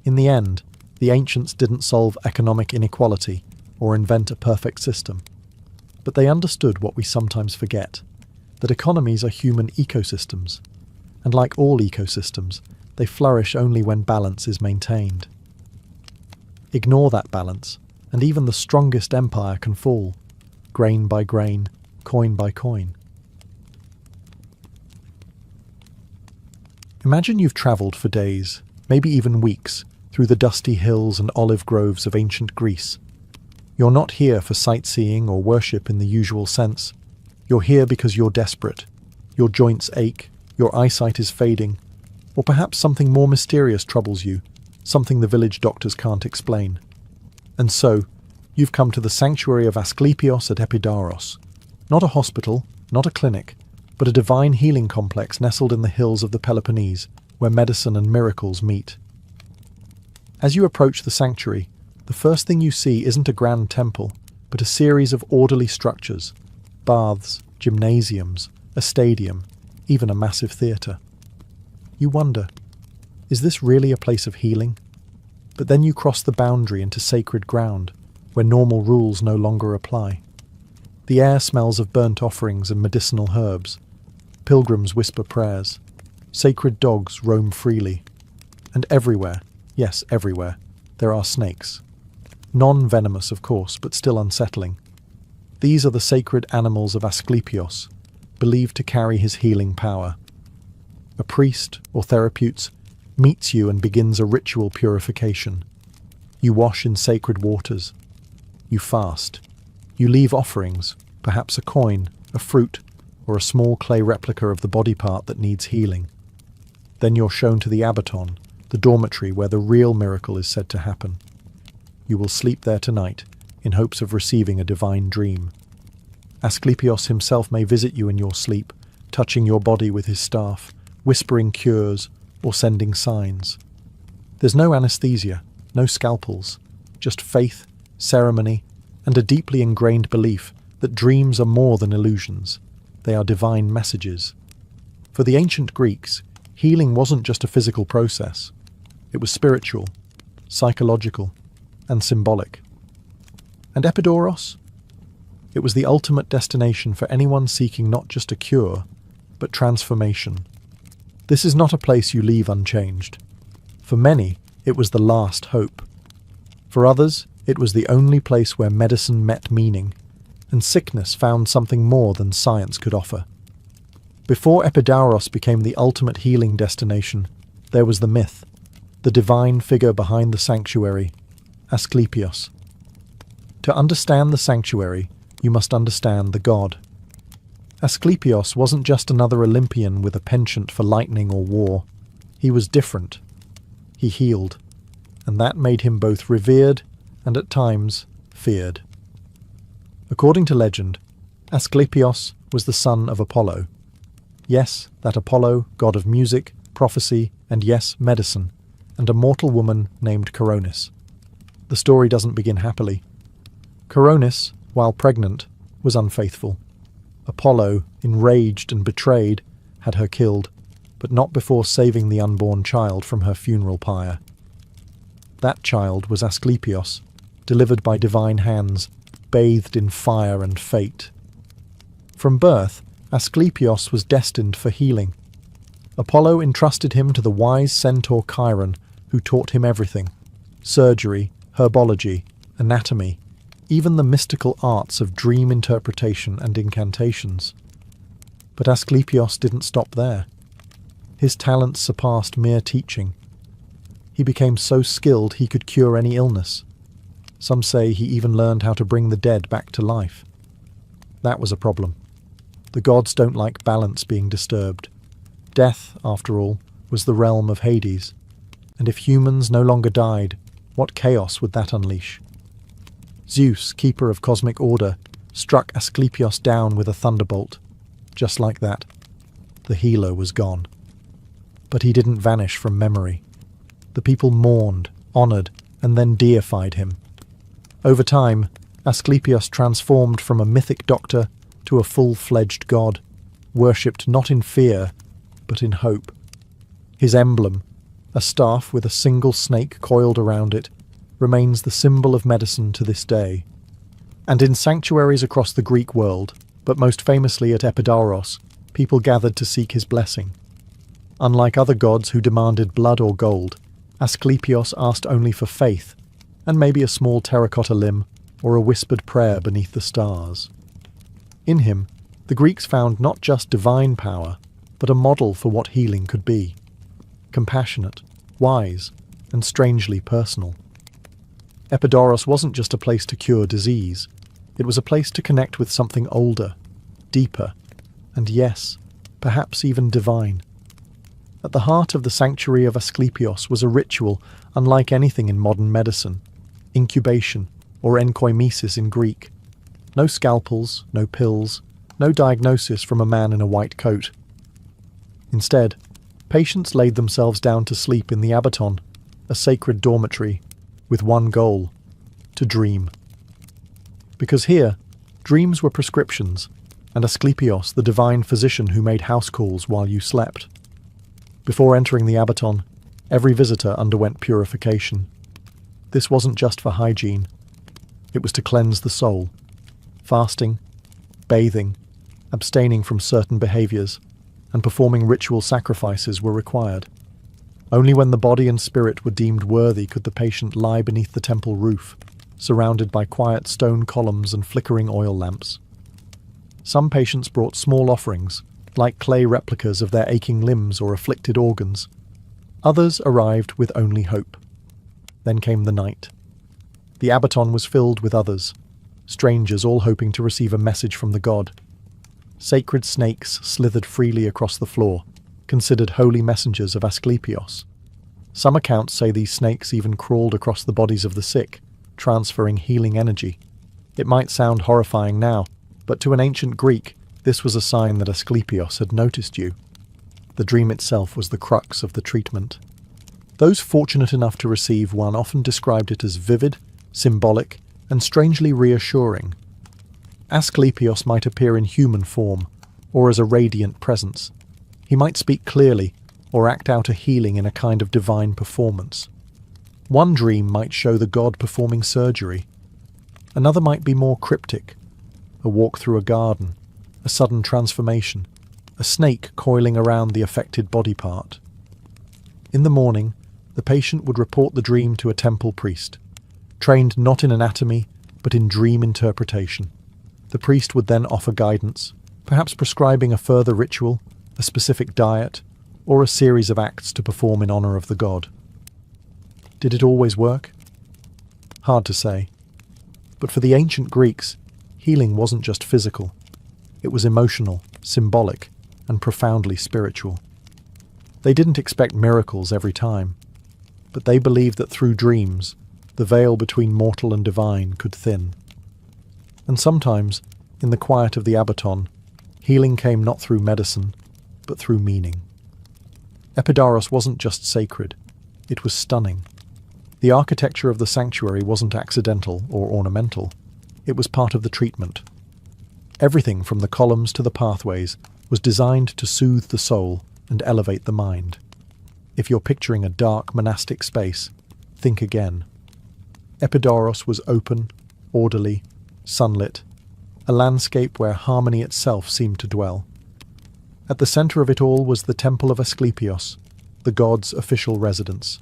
In the end, the ancients didn't solve economic inequality or invent a perfect system. But they understood what we sometimes forget, that economies are human ecosystems, and like all ecosystems, they flourish only when balance is maintained. Ignore that balance, and even the strongest empire can fall, grain by grain, coin by coin. Imagine you've travelled for days, maybe even weeks, through the dusty hills and olive groves of ancient Greece. You're not here for sightseeing or worship in the usual sense. You're here because you're desperate. Your joints ache, your eyesight is fading, or perhaps something more mysterious troubles you, something the village doctors can't explain. And so, you've come to the sanctuary of Asclepios at Epidaurus. Not a hospital, not a clinic, but a divine healing complex nestled in the hills of the Peloponnese, where medicine and miracles meet. As you approach the sanctuary, the first thing you see isn't a grand temple, but a series of orderly structures: baths, gymnasiums, a stadium, even a massive theatre. You wonder, is this really a place of healing? But then you cross the boundary into sacred ground, where normal rules no longer apply. The air smells of burnt offerings and medicinal herbs. Pilgrims whisper prayers. Sacred dogs roam freely. And everywhere, yes, everywhere, there are snakes. Non-venomous, of course, but still unsettling. These are the sacred animals of Asclepios, believed to carry his healing power. A priest, or therapeutes, meets you and begins a ritual purification. You wash in sacred waters. You fast. You leave offerings, perhaps a coin, a fruit, or a small clay replica of the body part that needs healing. Then you're shown to the abaton, the dormitory where the real miracle is said to happen. You will sleep there tonight, in hopes of receiving a divine dream. Asclepios himself may visit you in your sleep, touching your body with his staff, whispering cures, or sending signs. There's no anesthesia, no scalpels, just faith, ceremony, and a deeply ingrained belief that dreams are more than illusions. They are divine messages. For the ancient Greeks, healing wasn't just a physical process. It was spiritual, psychological, and symbolic. And Epidaurus? It was the ultimate destination for anyone seeking not just a cure, but transformation. This is not a place you leave unchanged. For many, it was the last hope. For others, it was the only place where medicine met meaning, and sickness found something more than science could offer. Before Epidaurus became the ultimate healing destination, there was the myth, the divine figure behind the sanctuary, Asclepios. To understand the sanctuary, you must understand the god. Asclepios wasn't just another Olympian with a penchant for lightning or war. He was different. He healed, and that made him both revered and at times feared. According to legend, Asclepios was the son of Apollo. Yes, that Apollo, god of music, prophecy, and yes, medicine, and a mortal woman named Coronis. The story doesn't begin happily. Coronis, while pregnant, was unfaithful. Apollo, enraged and betrayed, had her killed, but not before saving the unborn child from her funeral pyre. That child was Asclepios, delivered by divine hands, bathed in fire and fate. From birth, Asclepios was destined for healing. Apollo entrusted him to the wise centaur Chiron, who taught him everything: surgery, herbology, anatomy, even the mystical arts of dream interpretation and incantations. But Asclepios didn't stop there. His talents surpassed mere teaching. He became so skilled he could cure any illness. Some say he even learned how to bring the dead back to life. That was a problem. The gods don't like balance being disturbed. Death, after all, was the realm of Hades, and if humans no longer died, what chaos would that unleash? Zeus, keeper of cosmic order, struck Asclepios down with a thunderbolt. Just like that, the healer was gone. But he didn't vanish from memory. The people mourned, honoured, and then deified him. Over time, Asclepios transformed from a mythic doctor to a full-fledged god, worshipped not in fear, but in hope. His emblem, a staff with a single snake coiled around it, remains the symbol of medicine to this day. And in sanctuaries across the Greek world, but most famously at Epidaurus, people gathered to seek his blessing. Unlike other gods who demanded blood or gold, Asclepios asked only for faith, and maybe a small terracotta limb or a whispered prayer beneath the stars. In him, the Greeks found not just divine power, but a model for what healing could be: compassionate, wise, and strangely personal. Epidaurus wasn't just a place to cure disease, it was a place to connect with something older, deeper, and yes, perhaps even divine. At the heart of the sanctuary of Asclepios was a ritual unlike anything in modern medicine: incubation, or enkoimesis in Greek. No scalpels, no pills, no diagnosis from a man in a white coat. Instead, patients laid themselves down to sleep in the abaton, a sacred dormitory, with one goal: to dream. Because here, dreams were prescriptions, and Asclepios, the divine physician who made house calls while you slept. Before entering the abaton, every visitor underwent purification. This wasn't just for hygiene. It was to cleanse the soul. Fasting, bathing, abstaining from certain behaviors, and performing ritual sacrifices were required. Only when the body and spirit were deemed worthy could the patient lie beneath the temple roof, surrounded by quiet stone columns and flickering oil lamps. Some patients brought small offerings, like clay replicas of their aching limbs or afflicted organs. Others arrived with only hope. Then came the night. The abaton was filled with others, strangers all hoping to receive a message from the god. Sacred snakes slithered freely across the floor, considered holy messengers of Asclepios. Some accounts say these snakes even crawled across the bodies of the sick, transferring healing energy. It might sound horrifying now, but to an ancient Greek, this was a sign that Asclepios had noticed you. The dream itself was the crux of the treatment. Those fortunate enough to receive one often described it as vivid, symbolic, and strangely reassuring. Asclepios might appear in human form, or as a radiant presence. He might speak clearly, or act out a healing in a kind of divine performance. One dream might show the god performing surgery. Another might be more cryptic: a walk through a garden, a sudden transformation, a snake coiling around the affected body part. In the morning, the patient would report the dream to a temple priest, trained not in anatomy, but in dream interpretation. The priest would then offer guidance, perhaps prescribing a further ritual, a specific diet, or a series of acts to perform in honor of the god. Did it always work? Hard to say. But for the ancient Greeks, healing wasn't just physical. It was emotional, symbolic, and profoundly spiritual. They didn't expect miracles every time, but they believed that through dreams, the veil between mortal and divine could thin. And sometimes, in the quiet of the Abaton, healing came not through medicine, but through meaning. Epidaurus wasn't just sacred, it was stunning. The architecture of the sanctuary wasn't accidental or ornamental, it was part of the treatment. Everything from the columns to the pathways was designed to soothe the soul and elevate the mind. If you're picturing a dark monastic space, think again. Epidaurus was open, orderly, sunlit, a landscape where harmony itself seemed to dwell. At the center of it all was the Temple of Asclepios, the god's official residence.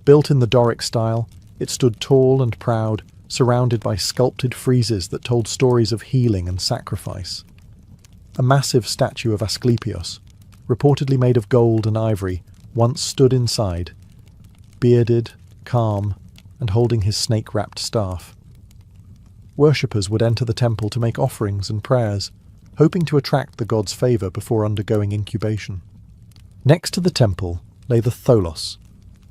Built in the Doric style, it stood tall and proud, surrounded by sculpted friezes that told stories of healing and sacrifice. A massive statue of Asclepios, reportedly made of gold and ivory, once stood inside, bearded, calm, and holding his snake-wrapped staff. Worshippers would enter the temple to make offerings and prayers, hoping to attract the god's favor before undergoing incubation. Next to the temple lay the tholos,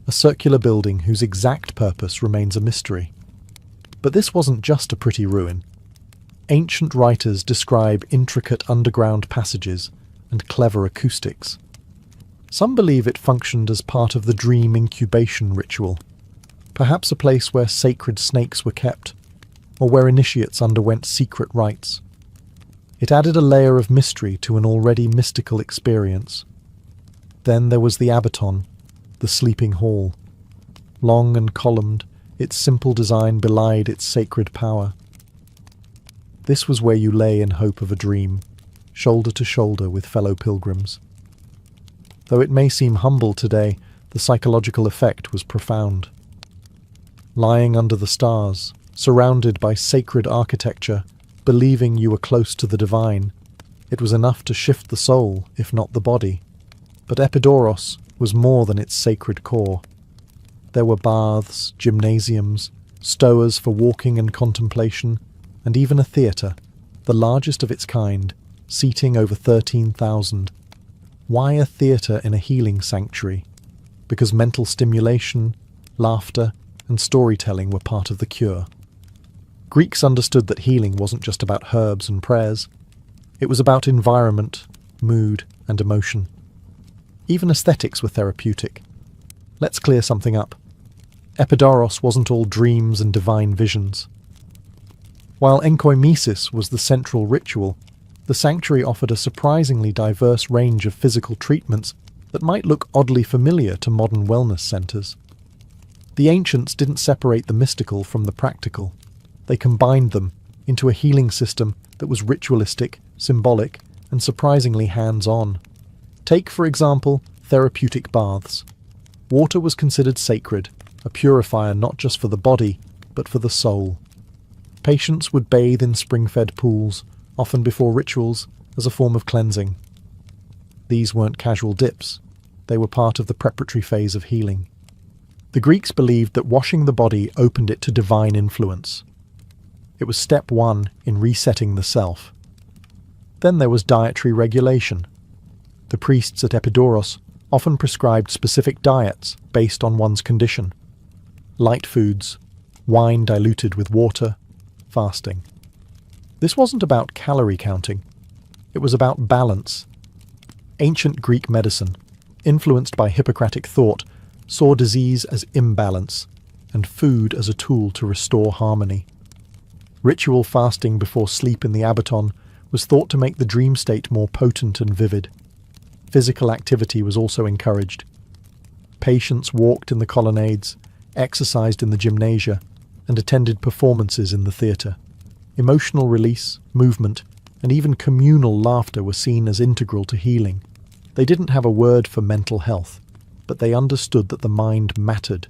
a circular building whose exact purpose remains a mystery. But this wasn't just a pretty ruin. Ancient writers describe intricate underground passages and clever acoustics. Some believe it functioned as part of the dream incubation ritual, perhaps a place where sacred snakes were kept, or where initiates underwent secret rites. It added a layer of mystery to an already mystical experience. Then there was the Abaton, the sleeping hall. Long and columned, its simple design belied its sacred power. This was where you lay in hope of a dream, shoulder to shoulder with fellow pilgrims. Though it may seem humble today, the psychological effect was profound. Lying under the stars, surrounded by sacred architecture, believing you were close to the divine, it was enough to shift the soul, if not the body. But Epidaurus was more than its sacred core. There were baths, gymnasiums, stowers for walking and contemplation, and even a theatre, the largest of its kind, seating over 13,000. Why a theatre in a healing sanctuary? Because mental stimulation, laughter, and storytelling were part of the cure. Greeks understood that healing wasn't just about herbs and prayers. It was about environment, mood, and emotion. Even aesthetics were therapeutic. Let's clear something up. Epidaurus wasn't all dreams and divine visions. While enkoimesis was the central ritual, the sanctuary offered a surprisingly diverse range of physical treatments that might look oddly familiar to modern wellness centers. The ancients didn't separate the mystical from the practical. They combined them into a healing system that was ritualistic, symbolic, and surprisingly hands-on. Take, for example, therapeutic baths. Water was considered sacred, a purifier not just for the body, but for the soul. Patients would bathe in spring-fed pools, often before rituals, as a form of cleansing. These weren't casual dips. They were part of the preparatory phase of healing. The Greeks believed that washing the body opened it to divine influence. It was step one in resetting the self. Then there was dietary regulation. The priests at Epidaurus often prescribed specific diets based on one's condition. Light foods, wine diluted with water, fasting. This wasn't about calorie counting. It was about balance. Ancient Greek medicine, influenced by Hippocratic thought, saw disease as imbalance and food as a tool to restore harmony. Ritual fasting before sleep in the Abaton was thought to make the dream state more potent and vivid. Physical activity was also encouraged. Patients walked in the colonnades, exercised in the gymnasia, and attended performances in the theatre. Emotional release, movement, and even communal laughter were seen as integral to healing. They didn't have a word for mental health, but they understood that the mind mattered.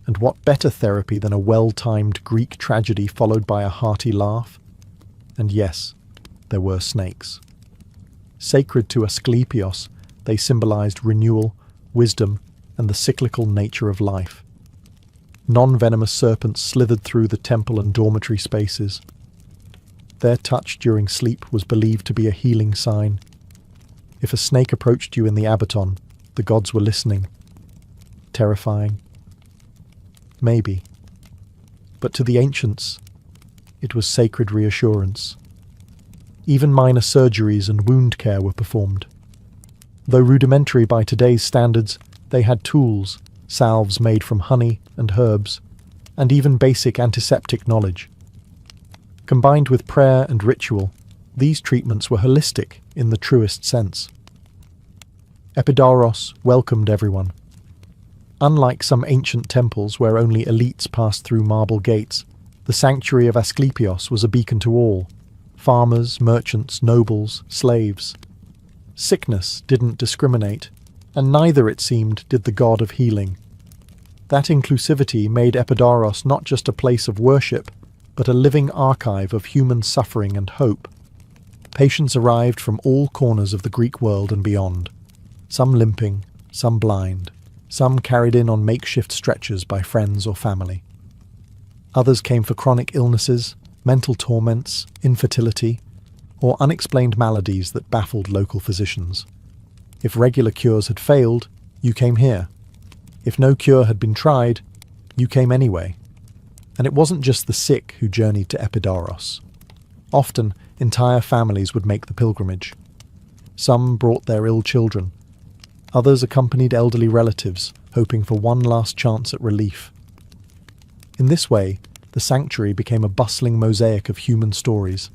And what better therapy than a well-timed Greek tragedy followed by a hearty laugh? And yes, there were snakes. Sacred to Asclepios, they symbolized renewal, wisdom, and the cyclical nature of life. Non-venomous serpents slithered through the temple and dormitory spaces. Their touch during sleep was believed to be a healing sign. If a snake approached you in the abaton, the gods were listening. Terrifying? Maybe. But to the ancients, it was sacred reassurance. Even minor surgeries and wound care were performed. Though rudimentary by today's standards, they had tools, salves made from honey and herbs, and even basic antiseptic knowledge. Combined with prayer and ritual, these treatments were holistic in the truest sense. Epidaurus welcomed everyone. Unlike some ancient temples where only elites passed through marble gates, the sanctuary of Asclepios was a beacon to all: farmers, merchants, nobles, slaves. Sickness didn't discriminate, and neither, it seemed, did the god of healing. That inclusivity made Epidaurus not just a place of worship, but a living archive of human suffering and hope. Patients arrived from all corners of the Greek world and beyond, some limping, some blind, some carried in on makeshift stretchers by friends or family. Others came for chronic illnesses, mental torments, infertility, or unexplained maladies that baffled local physicians. If regular cures had failed, you came here. If no cure had been tried, you came anyway. And it wasn't just the sick who journeyed to Epidaurus. Often, entire families would make the pilgrimage. Some brought their ill children. Others accompanied elderly relatives, hoping for one last chance at relief. In this way, the sanctuary became a bustling mosaic of human stories,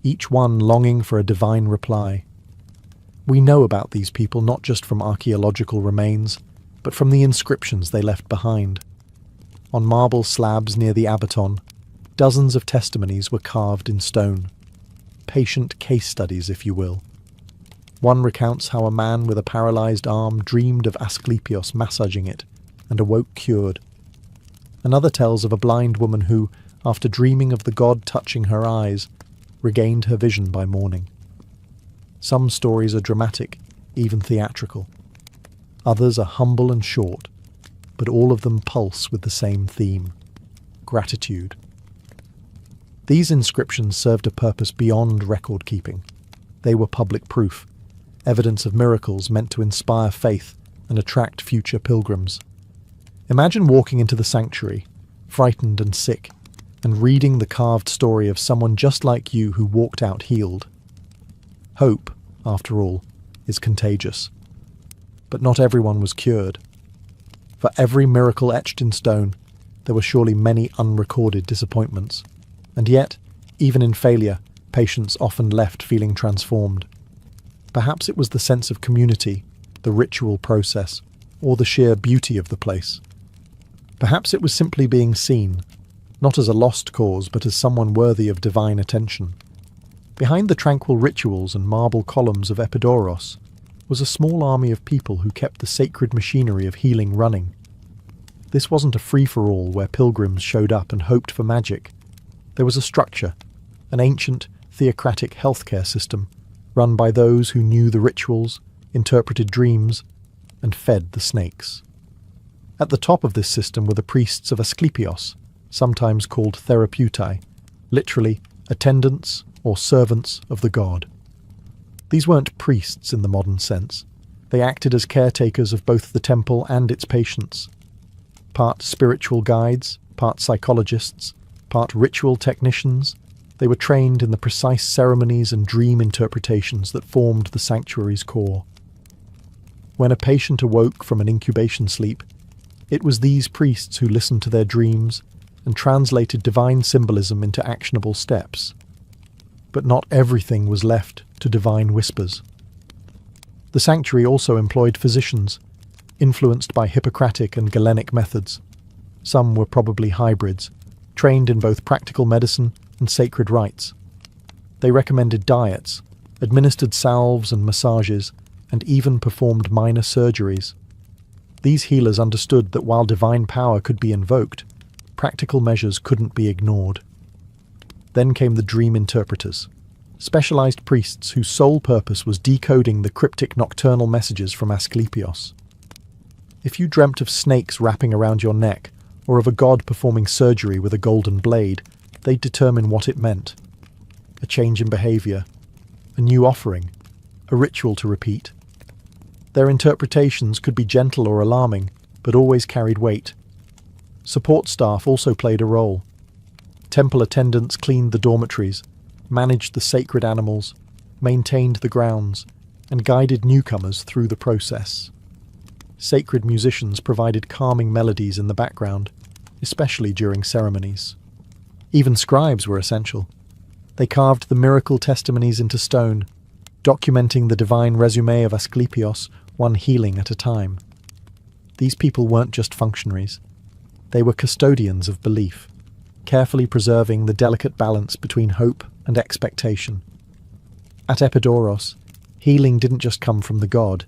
each one longing for a divine reply. We know about these people not just from archaeological remains, but from the inscriptions they left behind. On marble slabs near the abaton, dozens of testimonies were carved in stone. Patient case studies, if you will. One recounts how a man with a paralyzed arm dreamed of Asclepios massaging it and awoke cured. Another tells of a blind woman who, after dreaming of the god touching her eyes, regained her vision by morning. Some stories are dramatic, even theatrical. Others are humble and short, but all of them pulse with the same theme: gratitude. These inscriptions served a purpose beyond record-keeping. They were public proof, evidence of miracles meant to inspire faith and attract future pilgrims. Imagine walking into the sanctuary, frightened and sick, and reading the carved story of someone just like you who walked out healed. Hope, after all, is contagious. But not everyone was cured. For every miracle etched in stone, there were surely many unrecorded disappointments. And yet, even in failure, patients often left feeling transformed. Perhaps it was the sense of community, the ritual process, or the sheer beauty of the place. Perhaps it was simply being seen, not as a lost cause, but as someone worthy of divine attention. Behind the tranquil rituals and marble columns of Epidaurus was a small army of people who kept the sacred machinery of healing running. This wasn't a free-for-all where pilgrims showed up and hoped for magic. There was a structure, an ancient, theocratic healthcare system, run by those who knew the rituals, interpreted dreams, and fed the snakes. At the top of this system were the priests of Asclepios, sometimes called therapeutai, literally attendants or servants of the god. These weren't priests in the modern sense. They acted as caretakers of both the temple and its patients. Part spiritual guides, part psychologists, part ritual technicians, they were trained in the precise ceremonies and dream interpretations that formed the sanctuary's core. When a patient awoke from an incubation sleep, it was these priests who listened to their dreams and translated divine symbolism into actionable steps. But not everything was left to divine whispers. The sanctuary also employed physicians, influenced by Hippocratic and Galenic methods. Some were probably hybrids, trained in both practical medicine and sacred rites. They recommended diets, administered salves and massages, and even performed minor surgeries. These healers understood that while divine power could be invoked, practical measures couldn't be ignored. Then came the dream interpreters, specialized priests whose sole purpose was decoding the cryptic nocturnal messages from Asclepios. If you dreamt of snakes wrapping around your neck, or of a god performing surgery with a golden blade, they'd determine what it meant. A change in behavior, a new offering, a ritual to repeat. Their interpretations could be gentle or alarming, but always carried weight. Support staff also played a role. Temple attendants cleaned the dormitories, managed the sacred animals, maintained the grounds, and guided newcomers through the process. Sacred musicians provided calming melodies in the background, especially during ceremonies. Even scribes were essential. They carved the miracle testimonies into stone, documenting the divine resume of Asclepios, one healing at a time. These people weren't just functionaries. They were custodians of belief, carefully preserving the delicate balance between hope and expectation. At Epidaurus, healing didn't just come from the god.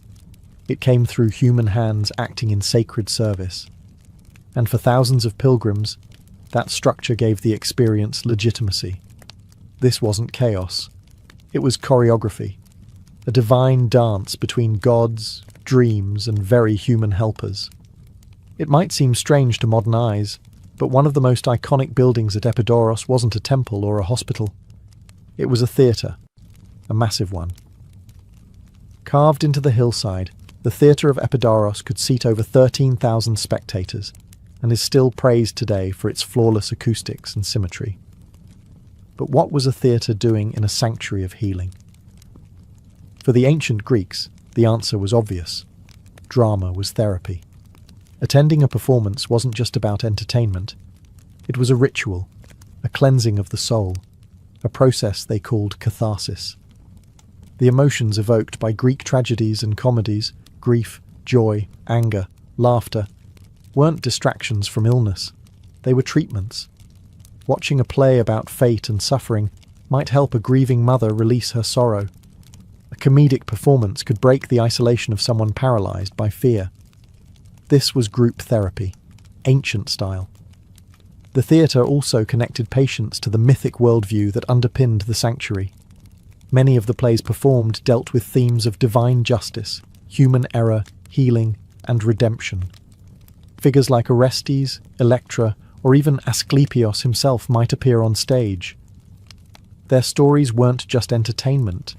It came through human hands acting in sacred service. And for thousands of pilgrims, that structure gave the experience legitimacy. This wasn't chaos. It was choreography, a divine dance between gods, dreams, and very human helpers. It might seem strange to modern eyes, but one of the most iconic buildings at Epidaurus wasn't a temple or a hospital. It was a theatre, a massive one. Carved into the hillside, the theatre of Epidaurus could seat over 13,000 spectators, and is still praised today for its flawless acoustics and symmetry. But what was a theatre doing in a sanctuary of healing? For the ancient Greeks, the answer was obvious. Drama was therapy. Attending a performance wasn't just about entertainment. It was a ritual, a cleansing of the soul, a process they called catharsis. The emotions evoked by Greek tragedies and comedies, grief, joy, anger, laughter, weren't distractions from illness. They were treatments. Watching a play about fate and suffering might help a grieving mother release her sorrow. A comedic performance could break the isolation of someone paralyzed by fear. This was group therapy, ancient style. The theatre also connected patients to the mythic worldview that underpinned the sanctuary. Many of the plays performed dealt with themes of divine justice, human error, healing, and redemption. Figures like Orestes, Electra, or even Asclepios himself might appear on stage. Their stories weren't just entertainment.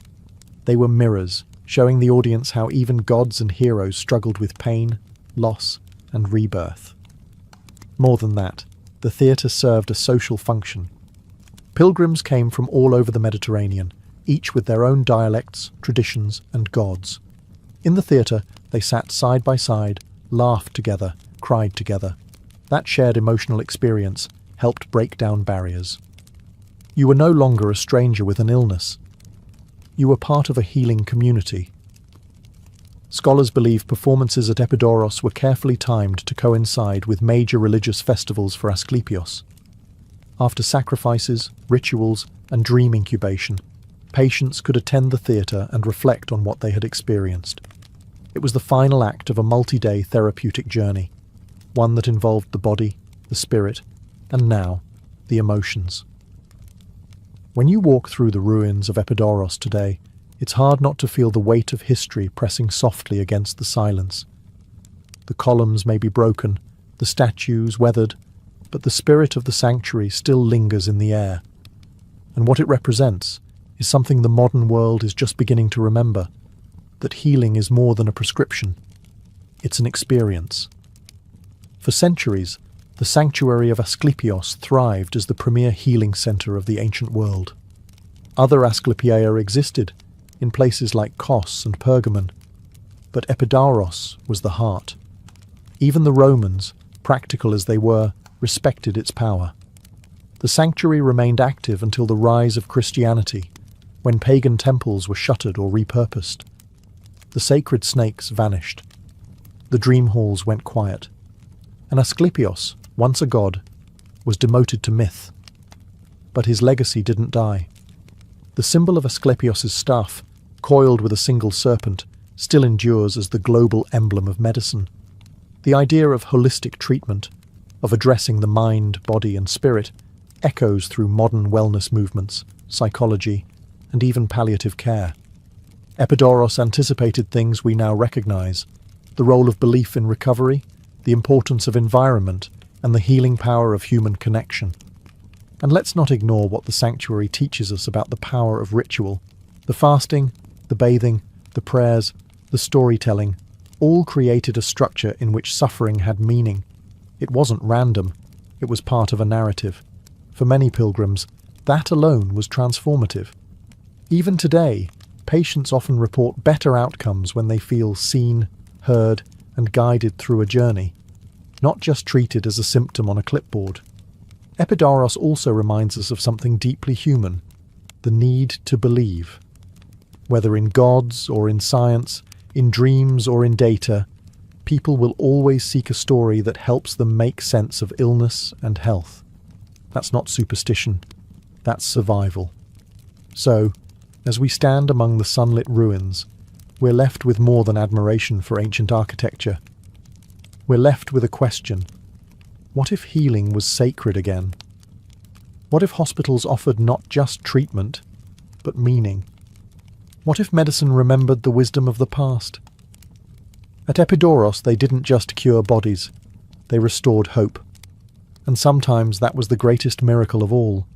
They were mirrors, showing the audience how even gods and heroes struggled with pain, loss, and rebirth. More than that, the theatre served a social function. Pilgrims came from all over the Mediterranean, each with their own dialects, traditions, and gods. In the theatre, they sat side by side, laughed together, cried together. That shared emotional experience helped break down barriers. You were no longer a stranger with an illness. You were part of a healing community. Scholars believe performances at Epidaurus were carefully timed to coincide with major religious festivals for Asclepios. After sacrifices, rituals, and dream incubation, patients could attend the theatre and reflect on what they had experienced. It was the final act of a multi-day therapeutic journey, one that involved the body, the spirit, and now, the emotions. When you walk through the ruins of Epidaurus today, it's hard not to feel the weight of history pressing softly against the silence. The columns may be broken, the statues weathered, but the spirit of the sanctuary still lingers in the air. And what it represents is something the modern world is just beginning to remember, that healing is more than a prescription. It's an experience. For centuries, the sanctuary of Asclepios thrived as the premier healing center of the ancient world. Other Asclepia existed, in places like Kos and Pergamon, but Epidaurus was the heart. Even the Romans, practical as they were, respected its power. The sanctuary remained active until the rise of Christianity, when pagan temples were shuttered or repurposed. The sacred snakes vanished. The dream halls went quiet. And Asclepios, once a god, was demoted to myth. But his legacy didn't die. The symbol of Asclepios' staff, coiled with a single serpent, still endures as the global emblem of medicine. The idea of holistic treatment, of addressing the mind, body, and spirit, echoes through modern wellness movements, psychology, and even palliative care. Epidaurus anticipated things we now recognize: the role of belief in recovery, the importance of environment, and the healing power of human connection. And let's not ignore what the sanctuary teaches us about the power of ritual. The fasting, the bathing, the prayers, the storytelling, all created a structure in which suffering had meaning. It wasn't random, it was part of a narrative. For many pilgrims, that alone was transformative. Even today, patients often report better outcomes when they feel seen, heard, and guided through a journey, not just treated as a symptom on a clipboard. Epidaurus also reminds us of something deeply human: the need to believe. Whether in gods or in science, in dreams or in data, people will always seek a story that helps them make sense of illness and health. That's not superstition, that's survival. So, as we stand among the sunlit ruins, we're left with more than admiration for ancient architecture. We're left with a question: what if healing was sacred again? What if hospitals offered not just treatment, but meaning? What if medicine remembered the wisdom of the past? At Epidaurus, they didn't just cure bodies, they restored hope. And sometimes that was the greatest miracle of all.